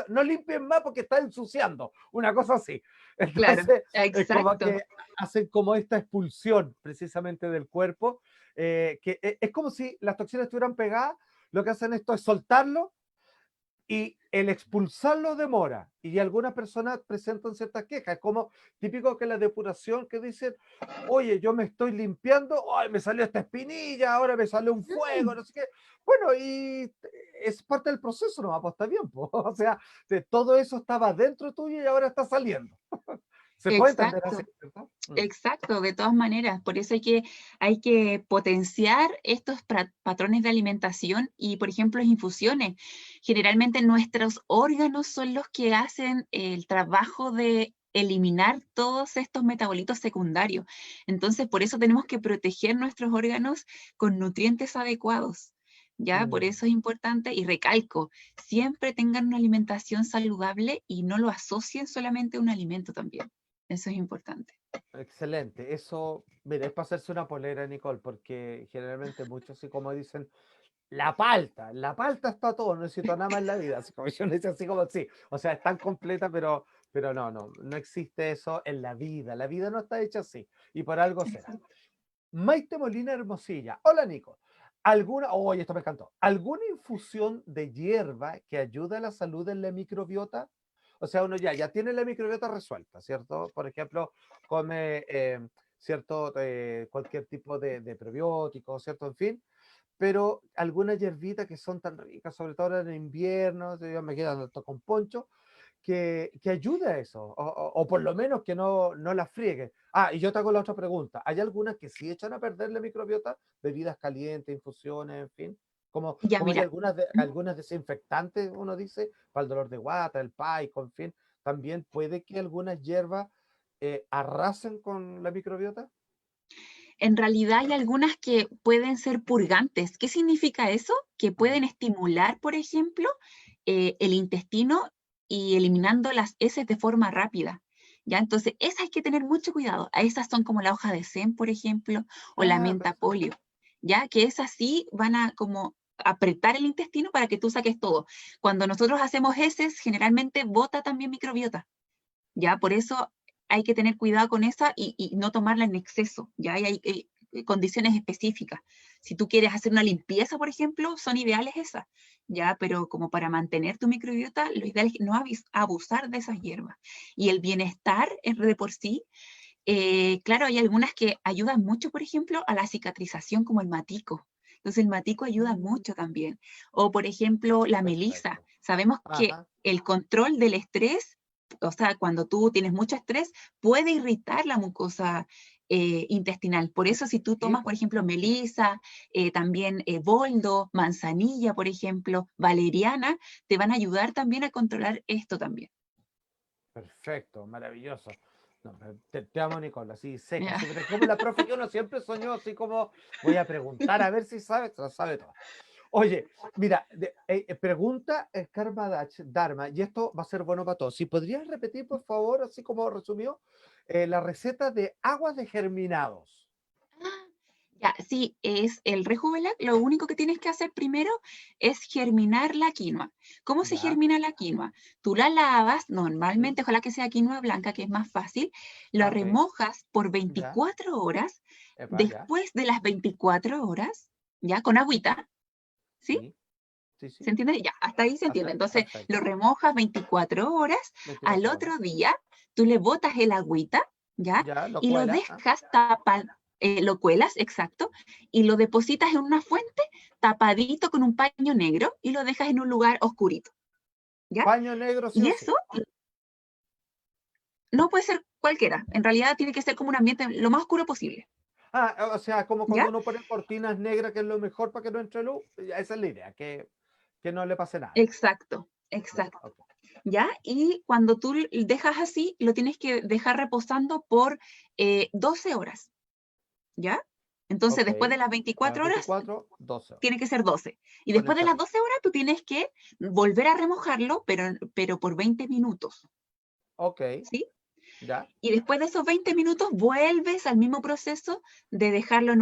No limpien más porque está ensuciando, una cosa así. Claro, Entonces, es como exacto. que hacen como esta expulsión precisamente del cuerpo, es como si las toxinas estuvieran pegadas, lo que hacen esto es soltarlo y el expulsarlo demora. Y algunas personas presentan ciertas quejas. Es como típico que la depuración que dicen, oye, yo me estoy limpiando, ay, me salió esta espinilla, ahora me salió un fuego, Mm, no sé qué. Bueno, y es parte del proceso, no, pues está bien, po. O sea, todo eso estaba dentro tuyo y ahora está saliendo. Se puede entender así, exacto. ¿cierto? Exacto, de todas maneras. Por eso hay que potenciar estos patrones de alimentación y, por ejemplo, las infusiones. Generalmente nuestros órganos son los que hacen el trabajo de eliminar todos estos metabolitos secundarios. Entonces, por eso tenemos que proteger nuestros órganos con nutrientes adecuados. ¿Ya? Por Mm. eso es importante y recalco, siempre tengan una alimentación saludable y no lo asocien solamente a un alimento también. Eso es importante. Excelente. Eso, mira, es para hacerse una polera, Nicole, porque generalmente muchos, así como dicen, la palta está todo, no necesito nada más en la vida. Así como yo necesito así como sí. O sea, es tan completa, pero no existe eso en la vida. La vida no está hecha así. Y por algo será. Maite Molina Hermosilla. Hola, Nico. Oye, esto me encantó. ¿Alguna infusión de hierba que ayude a la salud en la microbiota? O sea, uno ya tiene la microbiota resuelta, ¿cierto? Por ejemplo, come, ¿cierto? Cualquier tipo de probiótico, ¿cierto? En fin, pero algunas hierbitas que son tan ricas, sobre todo ahora en invierno, yo me quedan harto con poncho, que ayude a eso, o por lo menos que no la friegue. Ah, y yo te hago la otra pregunta. ¿Hay algunas que sí echan a perder la microbiota? Bebidas calientes, infusiones, en fin. Ya, Como hay mira, algunas, ¿mm? algunas desinfectantes, uno dice, para el dolor de guata, el paico, en fin. También puede que algunas hierbas arrasen con la microbiota. En realidad hay algunas que pueden ser purgantes. ¿Qué significa eso? Que Mm, pueden estimular, por ejemplo, el intestino y eliminando las heces de forma rápida. ¿ya? Entonces, esas hay que tener mucho cuidado. A esas son como la hoja de zen, por ejemplo, o la Ah, menta perfecto. polio, ¿ya? Que esas sí van a como apretar el intestino para que tú saques todo. Cuando nosotros hacemos heces, generalmente bota también microbiota, ¿ya? Por eso hay que tener cuidado con esa y no tomarla en exceso, ¿ya? Y hay condiciones específicas. Si tú quieres hacer una limpieza, por ejemplo, son ideales esas, ¿ya? Pero como para mantener tu microbiota, lo ideal es no abusar de esas hierbas. Y el bienestar de por sí, claro, hay algunas que ayudan mucho, por ejemplo, a la cicatrización, como el matico. Entonces el matico ayuda Mm, mucho también. O, por ejemplo, la melisa. perfecto. Sabemos que Ajá. el control del estrés, o sea, cuando tú tienes mucho estrés, puede irritar la mucosa intestinal. Por eso, si tú Sí, tomas, por ejemplo, melisa, también boldo, manzanilla, por ejemplo, valeriana, te van a ayudar también a controlar esto también. perfecto, maravilloso. No, te amo, Nicole, así seca, Ya. así, pero como la profe que uno siempre soñó, así como voy a preguntar a ver si sabe, se lo sabe todo. Oye, mira, pregunta Karmadach Dharma, y esto va a ser bueno para todos. Si podrías repetir, por favor, así como resumió, la receta de aguas de germinados. Ya, sí, es el Rejuvelac. Lo único que tienes que hacer primero es germinar la quinoa. ¿Cómo se Ya. germina la quinoa? Tú la lavas, Ujú. normalmente, ojalá que sea quinoa blanca, que es más fácil, la Ah, ok. remojas por Ya. 24 horas. Epa, ya. Después de las 24 horas, ya con agüita, ¿sí? Sí, sí, ¿Se sí. entiende? Ya, hasta ahí se entiende. Hasta, Entonces, lo perfecto. remojas 24 horas. Al 24 horas. otro día, tú le botas el agüita, ¿ya? Ya, lo Y lo cuela. Ah, dejas tapar, lo cuelas, exacto, y lo depositas en una fuente tapadito con un paño negro y lo dejas en un lugar oscurito, ¿ya? paño negro, sí Y o sí. eso no puede ser cualquiera. En realidad tiene que ser como un ambiente lo más oscuro posible, Ah, o sea, como cuando ¿ya? uno pone cortinas negras, que es lo mejor para que no entre luz. Esa es la idea, que no le pase nada. Exacto, Ya, exacto. ok. ¿Ya? Y cuando tú dejas así, lo tienes que dejar reposando por 12 horas, ¿ya? Entonces, Ok. después de las A las 24 horas, 24, 12 horas. tiene que ser 12. Y Con el después de las chapín. 12 horas, tú tienes que volver a remojarlo, pero por 20 minutos, Ok, ¿sí? ya. Y después de esos 20 minutos, vuelves al mismo proceso de dejarlo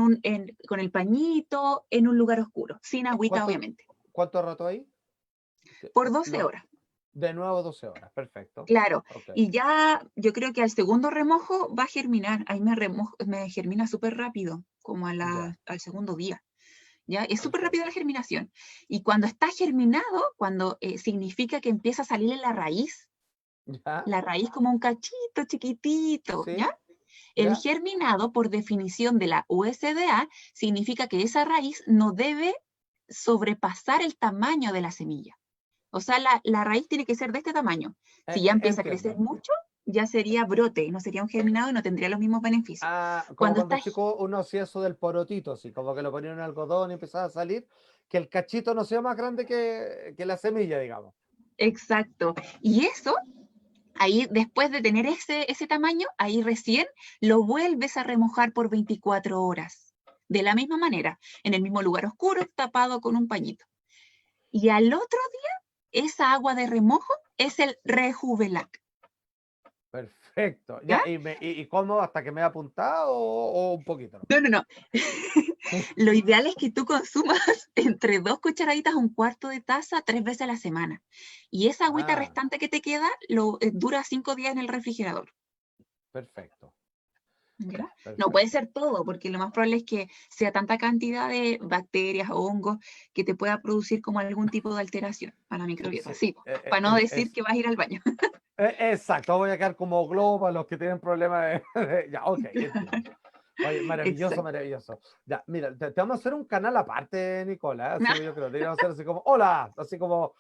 con el pañito en un lugar oscuro, sin agüita, ¿Cuánto, obviamente, cuánto rato ahí? por 12 Lo, horas. de nuevo 12 horas. Perfecto. Claro, Ok. y ya yo creo que al segundo remojo va a germinar. Ahí me germina súper rápido, como Ya. al segundo día. ¿Ya? Es súper rápida la Perfecto. germinación. Y cuando está germinado, cuando significa que empieza a salir Ya. la raíz como un cachito chiquitito, Sí. ¿ya? El Ya. germinado, por definición de la USDA, significa que esa raíz no debe sobrepasar el tamaño de la semilla. O sea, la raíz tiene que ser de este tamaño. Si ya empieza a crecer Entiendo. mucho, ya sería brote, no sería un germinado y no tendría los mismos beneficios. Ah, como Cuando cuando está chico uno hacía eso del porotito, así como que lo ponían en algodón y empezaba a salir, que el cachito no sea más grande que la semilla, digamos. exacto, y eso, ahí después de tener ese tamaño, ahí recién lo vuelves a remojar por 24 horas. De la misma manera, en el mismo lugar oscuro, tapado con un pañito. Y al otro día, esa agua de remojo es el Rejuvelac. Perfecto. ¿Ya? Ya, ¿y cómo? ¿Hasta que me he apuntado o un poquito nomás? No, no, no. Lo ideal es que tú consumas entre 2 cucharaditas a un cuarto de taza 3 veces a la semana. Y esa agüita Ah, restante que te queda dura 5 días en el refrigerador. perfecto. ¿Ya? Ya, No puede perfecto. ser todo, porque lo más probable es que sea tanta cantidad de bacterias o hongos que te pueda producir como algún tipo de alteración a la microbiota. Sí, Sí, para no decir es, que vas a ir al baño. exacto, voy a quedar como globo para los que tienen problemas ya, ok, entiendo. Oye, maravilloso, Exacto. maravilloso. Ya, mira, te vamos a hacer un canal aparte, Nicola. Así yo creo, deberíamos hacer así como, hola, así como,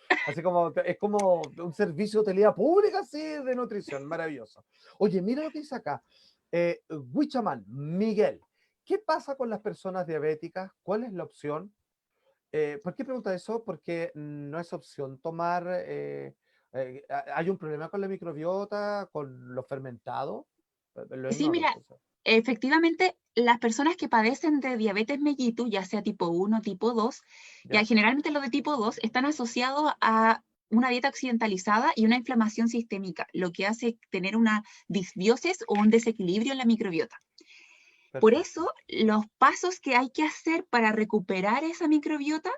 es como un servicio de utilidad pública, así, de nutrición, maravilloso. Oye, mira lo que dice acá. Huichaman, Miguel, ¿qué pasa con las personas diabéticas? ¿Cuál es la opción? ¿Por qué pregunta eso? Porque no es opción tomar, hay un problema con la microbiota, con los fermentados. Lo Sí, ignoro, mira, entonces. efectivamente, las personas que padecen de diabetes mellitus, ya sea tipo 1, tipo 2, ya ¿Ya? generalmente los de tipo 2 están asociados a una dieta occidentalizada y una inflamación sistémica, lo que hace tener una disbiosis o un desequilibrio en la microbiota. Por Perfecto. eso, los pasos que hay que hacer para recuperar esa microbiota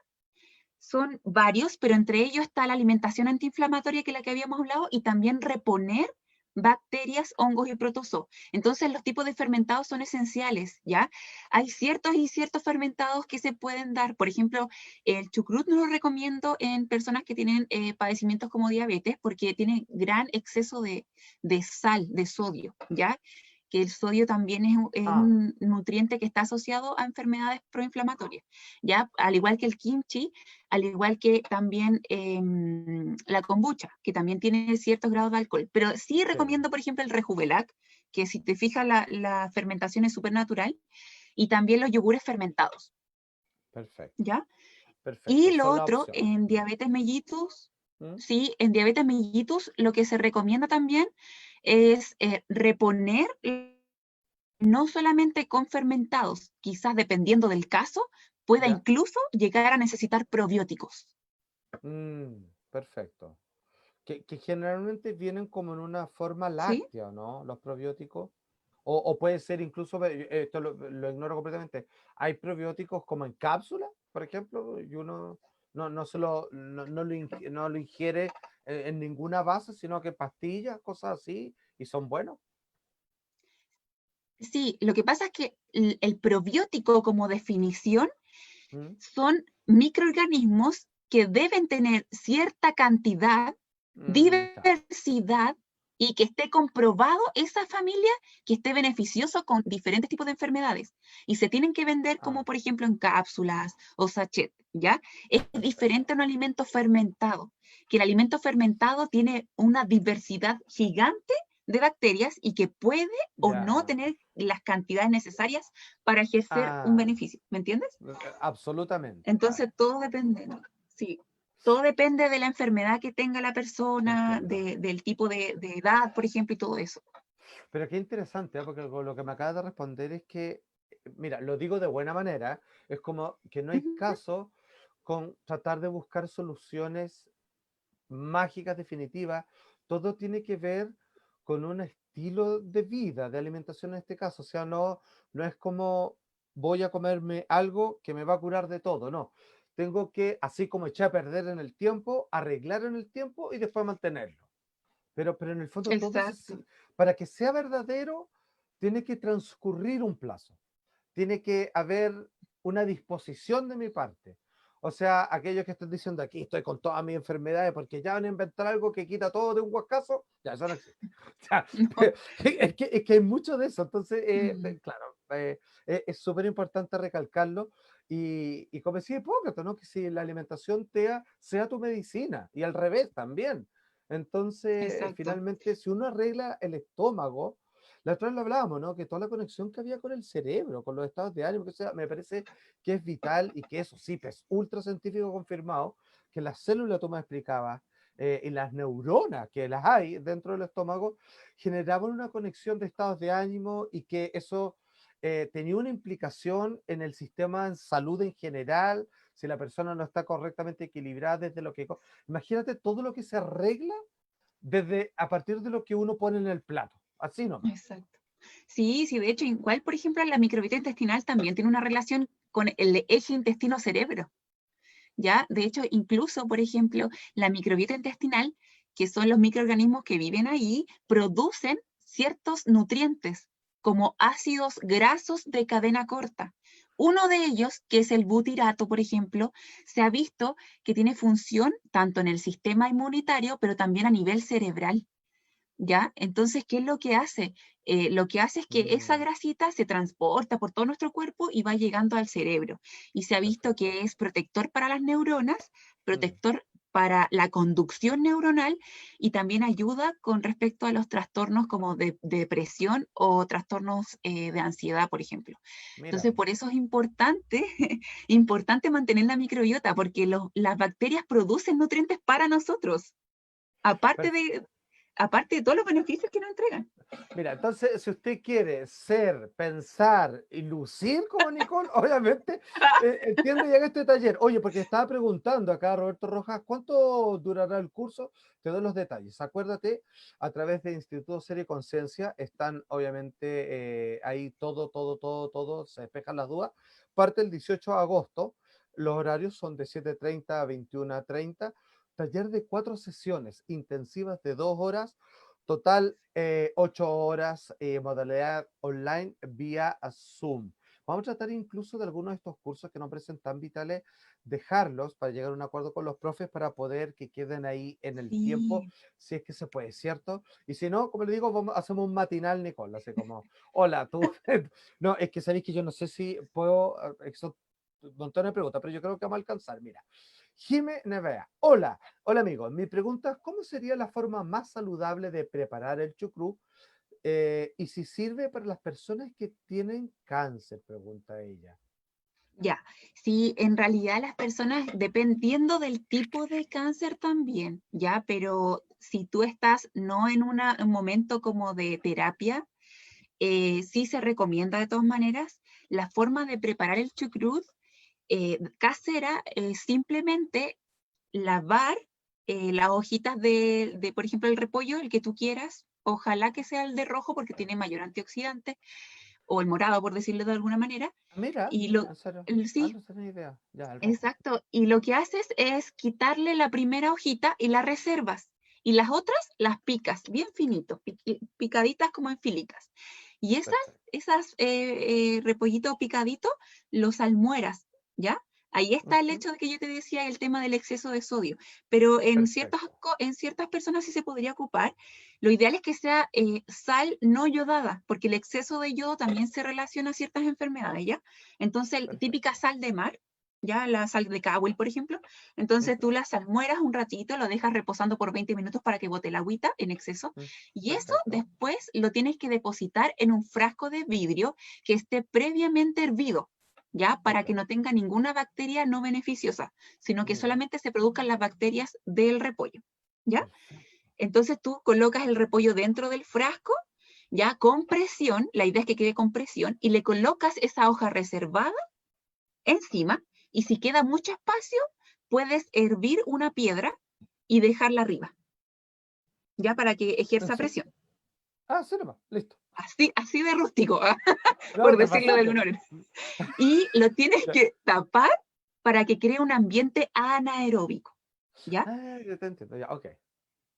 son varios, pero entre ellos está la alimentación antiinflamatoria, que es la que habíamos hablado, y también reponer bacterias, hongos y protozoos. Entonces, los tipos de fermentados son esenciales, ¿ya? Hay ciertos y ciertos fermentados que se pueden dar. Por ejemplo, el chucrut no lo recomiendo en personas que tienen padecimientos como diabetes, porque tiene gran exceso de sal, de sodio, ¿ya? Que el sodio también es Ah, un nutriente que está asociado a enfermedades proinflamatorias, ¿ya? Al igual que el kimchi, al igual que también la kombucha, que también tiene ciertos grados de alcohol. Pero sí sí, recomiendo, por ejemplo, el Rejuvelac, que si te fijas, la fermentación es súper natural, y también los yogures fermentados, perfecto, ¿ya? perfecto. Y lo Son las otro, opciones. en diabetes mellitus, ¿Mm? sí, en diabetes mellitus, lo que se recomienda también es reponer no solamente con fermentados, quizás dependiendo del caso, pueda ¿Ya? incluso llegar a necesitar probióticos. Perfecto. Que generalmente vienen como en una forma ¿Sí? láctea, ¿no? Los probióticos. O puede ser incluso, esto lo ignoro completamente. ¿Hay probióticos como en cápsula, por ejemplo? Y uno no lo ingiere en ninguna base, sino que pastillas, cosas así, y son buenos. Sí, lo que pasa es que el probiótico como definición ¿Mm? son microorganismos que deben tener cierta cantidad, Ya. diversidad y que esté comprobado esa familia que esté beneficioso con diferentes tipos de enfermedades. Y se tienen que vender Ah, como, por ejemplo, en cápsulas o sachet, ¿ya? Es perfecto. diferente a un alimento fermentado, que el alimento fermentado tiene una diversidad gigante de bacterias y que puede o no Ya. tener las cantidades necesarias para ejercer un Ah, beneficio. ¿Me entiendes? absolutamente. Entonces todo depende, ¿no? Sí, todo depende de la enfermedad que tenga la persona, Entiendo. del tipo de edad, por ejemplo, y todo eso. Pero qué interesante, ¿eh? Porque con lo que me acabas de responder es que, mira, lo digo de buena manera, es como que no hay Ujú. caso con tratar de buscar soluciones mágicas definitivas. Todo tiene que ver con un estilo de vida, de alimentación en este caso. O sea, no es como voy a comerme algo que me va a curar de todo, no. Tengo que, así como eché a perder en el tiempo, arreglar en el tiempo y después mantenerlo. Pero en el fondo Exacto, para que sea verdadero, tiene que transcurrir un plazo, tiene que haber una disposición de mi parte. O sea, aquellos que están diciendo aquí estoy con todas mis enfermedades porque ya van a inventar algo que quita todo de un huascazo, ya eso no existe. O sea, ¿no? es que hay mucho de eso. Entonces, Mm, claro, es súper importante recalcarlo. Y como decía Hipócrates, ¿no? Que si la alimentación sea tu medicina y al revés también. Entonces, exacto, finalmente, si uno arregla el estómago, la otra vez lo hablábamos, ¿no? Que toda la conexión que había con el cerebro, con los estados de ánimo, que sea, me parece que es vital y que eso sí, es ultra científico confirmado, que las células, tú me explicabas, y las neuronas que las hay dentro del estómago, generaban una conexión de estados de ánimo y que eso tenía una implicación en el sistema de salud en general, si la persona no está correctamente equilibrada desde lo que... Imagínate todo lo que se arregla desde a partir de lo que uno pone en el plato, así nomás. exacto. Sí, sí, de hecho, igual, por ejemplo, la microbiota intestinal también tiene una relación con el eje intestino-cerebro, ¿ya? De hecho, incluso, por ejemplo, la microbiota intestinal, que son los microorganismos que viven ahí, producen ciertos nutrientes, como ácidos grasos de cadena corta. Uno de ellos, que es el butirato, por ejemplo, se ha visto que tiene función tanto en el sistema inmunitario, pero también a nivel cerebral. ¿Ya? Entonces, ¿qué es lo que hace? Lo que hace es que esa Mm, grasita se transporta por todo nuestro cuerpo y va llegando al cerebro. Y se ha visto perfecto. que es protector para las neuronas, Mm. protector para la conducción neuronal y también ayuda con respecto a los trastornos como de depresión o trastornos de ansiedad, por ejemplo. Mira, Entonces, por eso es importante, importante mantener la microbiota, porque las bacterias producen nutrientes para nosotros. Aparte perf- de, aparte de todos los beneficios que nos entregan. Mira, entonces, si usted quiere ser, pensar y lucir como Nicole, obviamente, entiende ya este taller. Oye, porque estaba preguntando acá Roberto Rojas, ¿cuánto durará el curso? Te doy los detalles. Acuérdate, a través de Instituto Serie Conciencia están, obviamente, ahí todo, se despejan las dudas. Parte el 18 de agosto. Los horarios son de 7:30 a 21:30. Taller de 4 sesiones intensivas de 2 horas. Total, 8 horas, modalidad online vía Zoom. Vamos a tratar incluso de algunos de estos cursos que nos parecen tan vitales, dejarlos para llegar a un acuerdo con los profes para poder que queden ahí en el tiempo, Sí, si es que se puede, ¿cierto? Y si no, como le digo, hacemos un matinal, Nicole, así como, hola, tú. No, es que sabéis que yo no sé si puedo, eso, un montón de preguntas, pero yo creo que vamos a alcanzar. Mira, Jime Nevea, hola. Hola amigos, mi pregunta es ¿cómo sería la forma más saludable de preparar el chucrut? Y si sirve para las personas que tienen cáncer, pregunta ella. ya. Sí, en realidad las personas, dependiendo del tipo de cáncer también, ya, pero si tú estás no en un momento como de terapia, sí se recomienda de todas maneras. La forma de preparar el chucrut casera es simplemente lavar las hojitas por ejemplo, el repollo, el que tú quieras. Ojalá que sea el de rojo porque tiene mayor antioxidante, o el morado, por decirlo de alguna manera. Mira, Y en serio, sí, no tenía idea. Ya, el rojo. exacto. Y lo que haces es quitarle la primera hojita y la reservas. Y las otras las picas, bien finito, picaditas como en filitas. Y Perfecto. esas repollitos picaditos los almueras, ¿ya? Ahí está el Ujú, hecho de que yo te decía el tema del exceso de sodio. Pero perfecto. en ciertas personas sí se podría ocupar. Lo ideal es que sea sal no yodada, porque el exceso de yodo también se relaciona a ciertas enfermedades, ¿ya? Entonces, típica Perfecto. sal de mar, ya la sal de Cahuil, por ejemplo. Entonces Ujú, tú la salmueras un ratito, lo dejas reposando por 20 minutos para que bote la agüita en exceso. Y eso perfecto. después lo tienes que depositar en un frasco de vidrio que esté previamente hervido, ¿ya? Para Ok. que no tenga ninguna bacteria no beneficiosa, sino que Ya. solamente se produzcan las bacterias del repollo, ¿ya? Perfecto. Entonces tú colocas el repollo dentro del frasco, ya con presión, la idea es que quede con presión, y le colocas esa hoja reservada encima, y si queda mucho espacio, puedes hervir una piedra y dejarla arriba, ya para que ¿En ejerza serio? presión. Ah, sí, nomás. Listo. Así de rústico, No, por te decirlo de pasaste. alguna manera. Y lo tienes Ya. que tapar para que cree un ambiente anaeróbico, ¿ya? Ah, ya te entiendo. Ya, ok.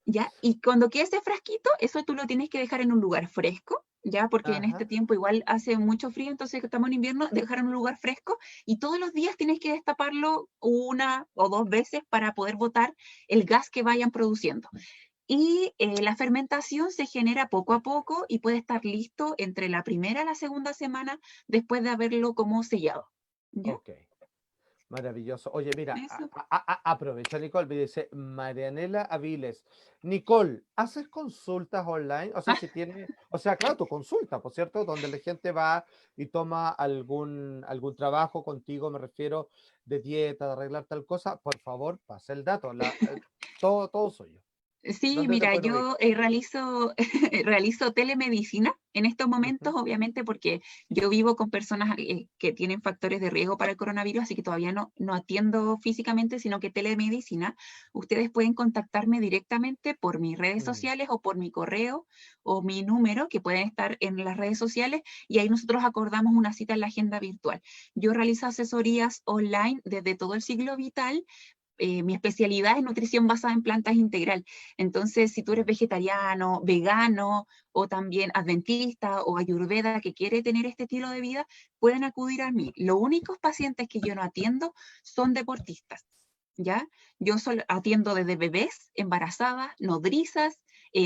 ¿Ya? Y cuando quede ese frasquito, eso tú lo tienes que dejar en un lugar fresco, ¿ya? Porque en este Ajá. tiempo igual hace mucho frío, entonces que estamos en invierno, dejar en un lugar fresco y todos los días tienes que destaparlo una o dos veces para poder botar el gas que vayan produciendo. Y la fermentación se genera poco a poco y puede estar listo entre la primera y la segunda semana después de haberlo como sellado. ¿Ya? Ok. Maravilloso. Oye, mira, Eso. aprovecha, Nicole, me dice Marianela Aviles. Nicole, ¿haces consultas online? O sea, si tiene, o sea, claro, tu consulta, por cierto, donde la gente va y toma algún trabajo contigo, me refiero, de dieta, de arreglar tal cosa, por favor, pasa el dato, todo suyo. Sí, ¿Dónde te mira, pueden yo ubicar? realizo, realizo telemedicina en estos momentos, Ujú, obviamente, porque yo vivo con personas que tienen factores de riesgo para el coronavirus, así que todavía no atiendo físicamente, sino que telemedicina. Ustedes pueden contactarme directamente por mis redes mm. sociales o por mi correo o mi número, que pueden estar en las redes sociales, y ahí nosotros acordamos una cita en la agenda virtual. Yo realizo asesorías online desde todo el ciclo vital. Mi especialidad es nutrición basada en plantas integral. Entonces, si tú eres Ya. vegetariano, vegano o también adventista o ayurveda que quiere tener este estilo de vida, pueden acudir a mí. Los únicos pacientes que yo no atiendo son deportistas, ¿ya? Yo solo atiendo desde bebés, embarazadas, nodrizas,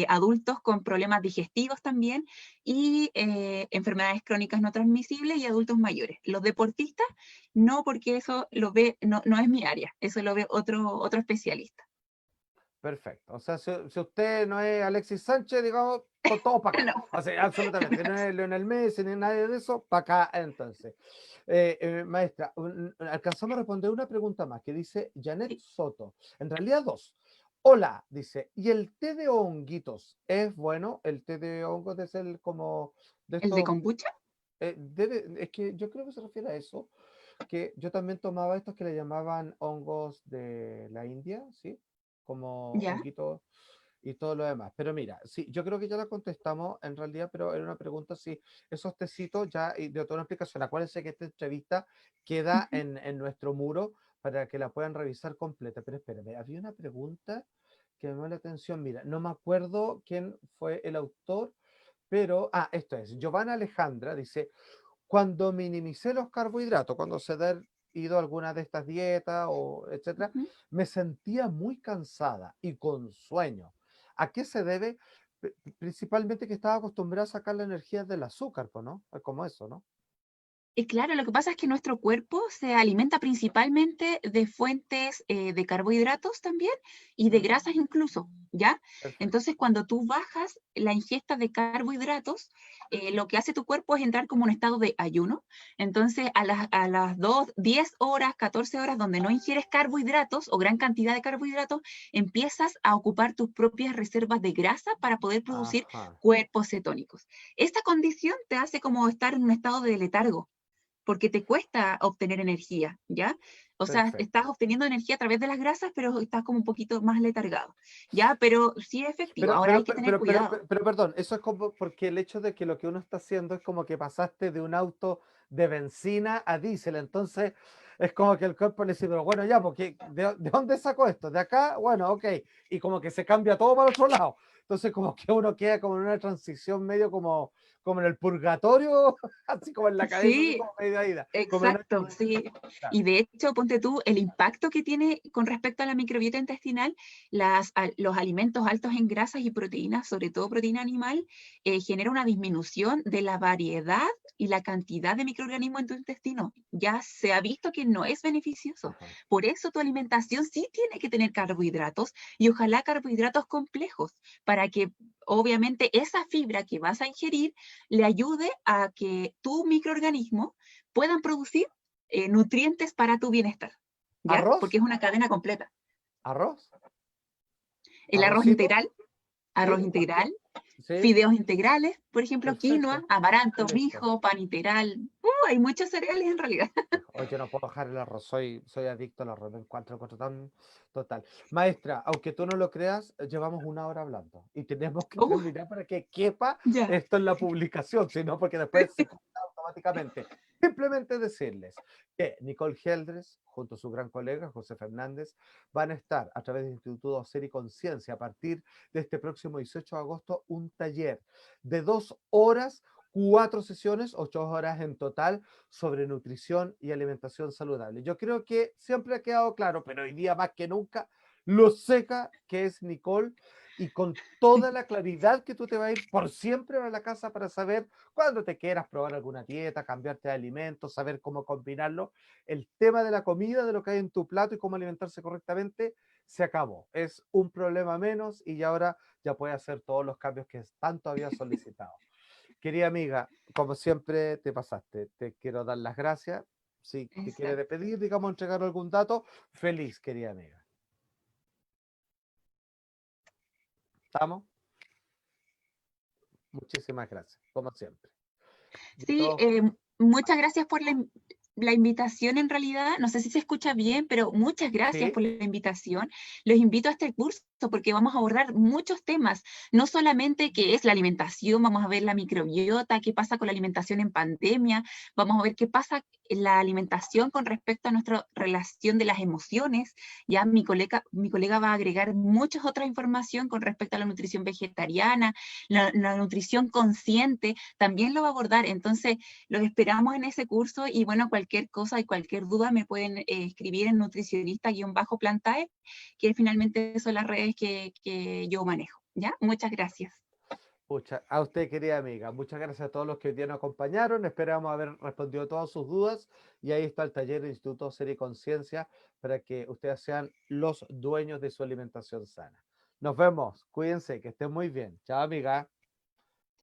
adultos con problemas digestivos también y enfermedades crónicas no transmisibles y adultos mayores. Los deportistas no, porque eso lo ve, no es mi área, eso lo ve otro especialista. Perfecto. O sea, si usted no es Alexis Sánchez, digamos, todo para acá. No. O sea, absolutamente. No es Lionel Messi ni nadie de eso, para acá entonces. Maestra, alcanzamos a responder una pregunta más que dice Janet Sí. Soto. En realidad dos. Hola, dice, ¿y el té de honguitos es bueno? El té de hongos es el como de ¿El de estos, kombucha? es que yo creo que se refiere a eso, que yo también tomaba estos que le llamaban hongos de la India, ¿sí? Como Ya. honguitos y todo lo demás. Pero mira, sí, yo creo que ya la contestamos en realidad, pero era una pregunta si esos tecitos ya, y de otra explicación, acuérdense que esta entrevista queda Ujú. en nuestro muro para que la puedan revisar completa. Pero espérame, había una pregunta que me llamó la atención. Mira, no me acuerdo quién fue el autor, pero, esto es, Giovanna Alejandra dice, cuando minimicé los carbohidratos, cuando se ha ido a alguna de estas dietas o etcétera, Ujú. me sentía muy cansada y con sueño. ¿A qué se debe? Principalmente que estaba acostumbrada a sacar la energía del azúcar, pues, ¿no? Es como eso, ¿no? Y claro, lo que pasa es que nuestro cuerpo se alimenta principalmente de fuentes de carbohidratos también y de grasas Mm, incluso, ¿ya? perfecto. Entonces, cuando tú bajas la ingesta de carbohidratos, lo que hace tu cuerpo es entrar como en un estado de ayuno. Entonces, a las 10 horas, 14 horas donde no ingieres carbohidratos o gran cantidad de carbohidratos, empiezas a ocupar tus propias reservas de grasa para poder producir Ajá, cuerpos cetónicos. Esta condición te hace como estar en un estado de letargo porque te cuesta obtener energía, ¿ya? O sea, estás perfecto. obteniendo energía a través de las grasas, pero estás como un poquito más letargado, ¿ya? Pero sí es efectivo. Pero, Ahora hay pero, que pero, tener pero, pero, cuidado. pero- pero, perdón, eso es como porque el hecho de que lo que uno está haciendo es como que pasaste de un auto de benzina a diésel, entonces es como que el cuerpo le dice, pero bueno, ya, porque ¿de dónde sacó esto? ¿De acá? Bueno, ok, y como que se cambia todo para el otro lado, entonces como que uno queda como en una transición medio como en el purgatorio, así como en la cabeza, así Sí, como medio ida, como en una exacto, esquina. sí. Claro. Y de hecho, ponte tú, el impacto que tiene con respecto a la microbiota intestinal, los alimentos altos en grasas y proteínas, sobre todo proteína animal, genera una disminución de la variedad y la cantidad de microorganismos en tu intestino. Ya se ha visto que no es beneficioso. Ajá. Por eso tu alimentación sí tiene que tener carbohidratos y ojalá carbohidratos complejos para que obviamente esa fibra que vas a ingerir le ayude a que tu microorganismo puedan producir nutrientes para tu bienestar, ¿ya? Porque ¿Arroz? es una cadena completa. ¿Arroz? El ¿Arrocito? arroz ¿Sí? integral, ¿Sí? fideos integrales, por ejemplo, quinoa, Perfecto. amaranto, Listo. mijo, pan integral. Hay muchos cereales en realidad. Hoy yo no puedo dejar el arroz, soy adicto al arroz, me encuentro tan total. Maestra, aunque tú no lo creas, llevamos una hora hablando y tenemos que Uh, terminar para que quepa ya. esto en la publicación, sino porque después se corta automáticamente. Simplemente decirles que Nicole Geldres, junto a su gran colega José Fernández, van a estar a través del Instituto Ser y Conciencia a partir de este próximo 18 de agosto un taller de 2 horas, 4 sesiones, 8 horas en total sobre nutrición y alimentación saludable. Yo creo que siempre ha quedado claro, pero hoy día más que nunca, lo seca que es Nicole y con toda la claridad que tú te vas a ir por siempre a la casa para saber cuándo te quieras probar alguna dieta, cambiarte de alimentos, saber cómo combinarlo. El tema de la comida, de lo que hay en tu plato y cómo alimentarse correctamente, se acabó. Es un problema menos y ya ahora ya puedes hacer todos los cambios que tanto había solicitado. Querida amiga, como siempre te pasaste, te quiero dar las gracias. Si te quiere Exacto. despedir, digamos, entregar algún dato, feliz, querida amiga. ¿Estamos? Muchísimas gracias, como siempre. Sí, Yo, muchas gracias por la invitación en realidad. No sé si se escucha bien, pero muchas gracias sí, por la invitación. Los invito a este curso porque vamos a abordar muchos temas, no solamente qué es la alimentación, vamos a ver la microbiota, qué pasa con la alimentación en pandemia, vamos a ver qué pasa en la alimentación con respecto a nuestra relación de las emociones. Ya mi colega va a agregar muchas otras información con respecto a la nutrición vegetariana, la nutrición consciente también lo va a abordar. Entonces, los esperamos en ese curso y bueno, cualquier cosa y cualquier duda me pueden escribir en nutricionista-plantae, que finalmente son las redes que yo manejo. ¿Ya? Muchas gracias. pucha, a usted, querida amiga, muchas gracias a todos los que hoy día nos acompañaron. Esperamos haber respondido todas sus dudas. Y ahí está el taller de Instituto Serie y Conciencia para que ustedes sean los dueños de su alimentación sana. Nos vemos, cuídense, que estén muy bien. Chao, amiga.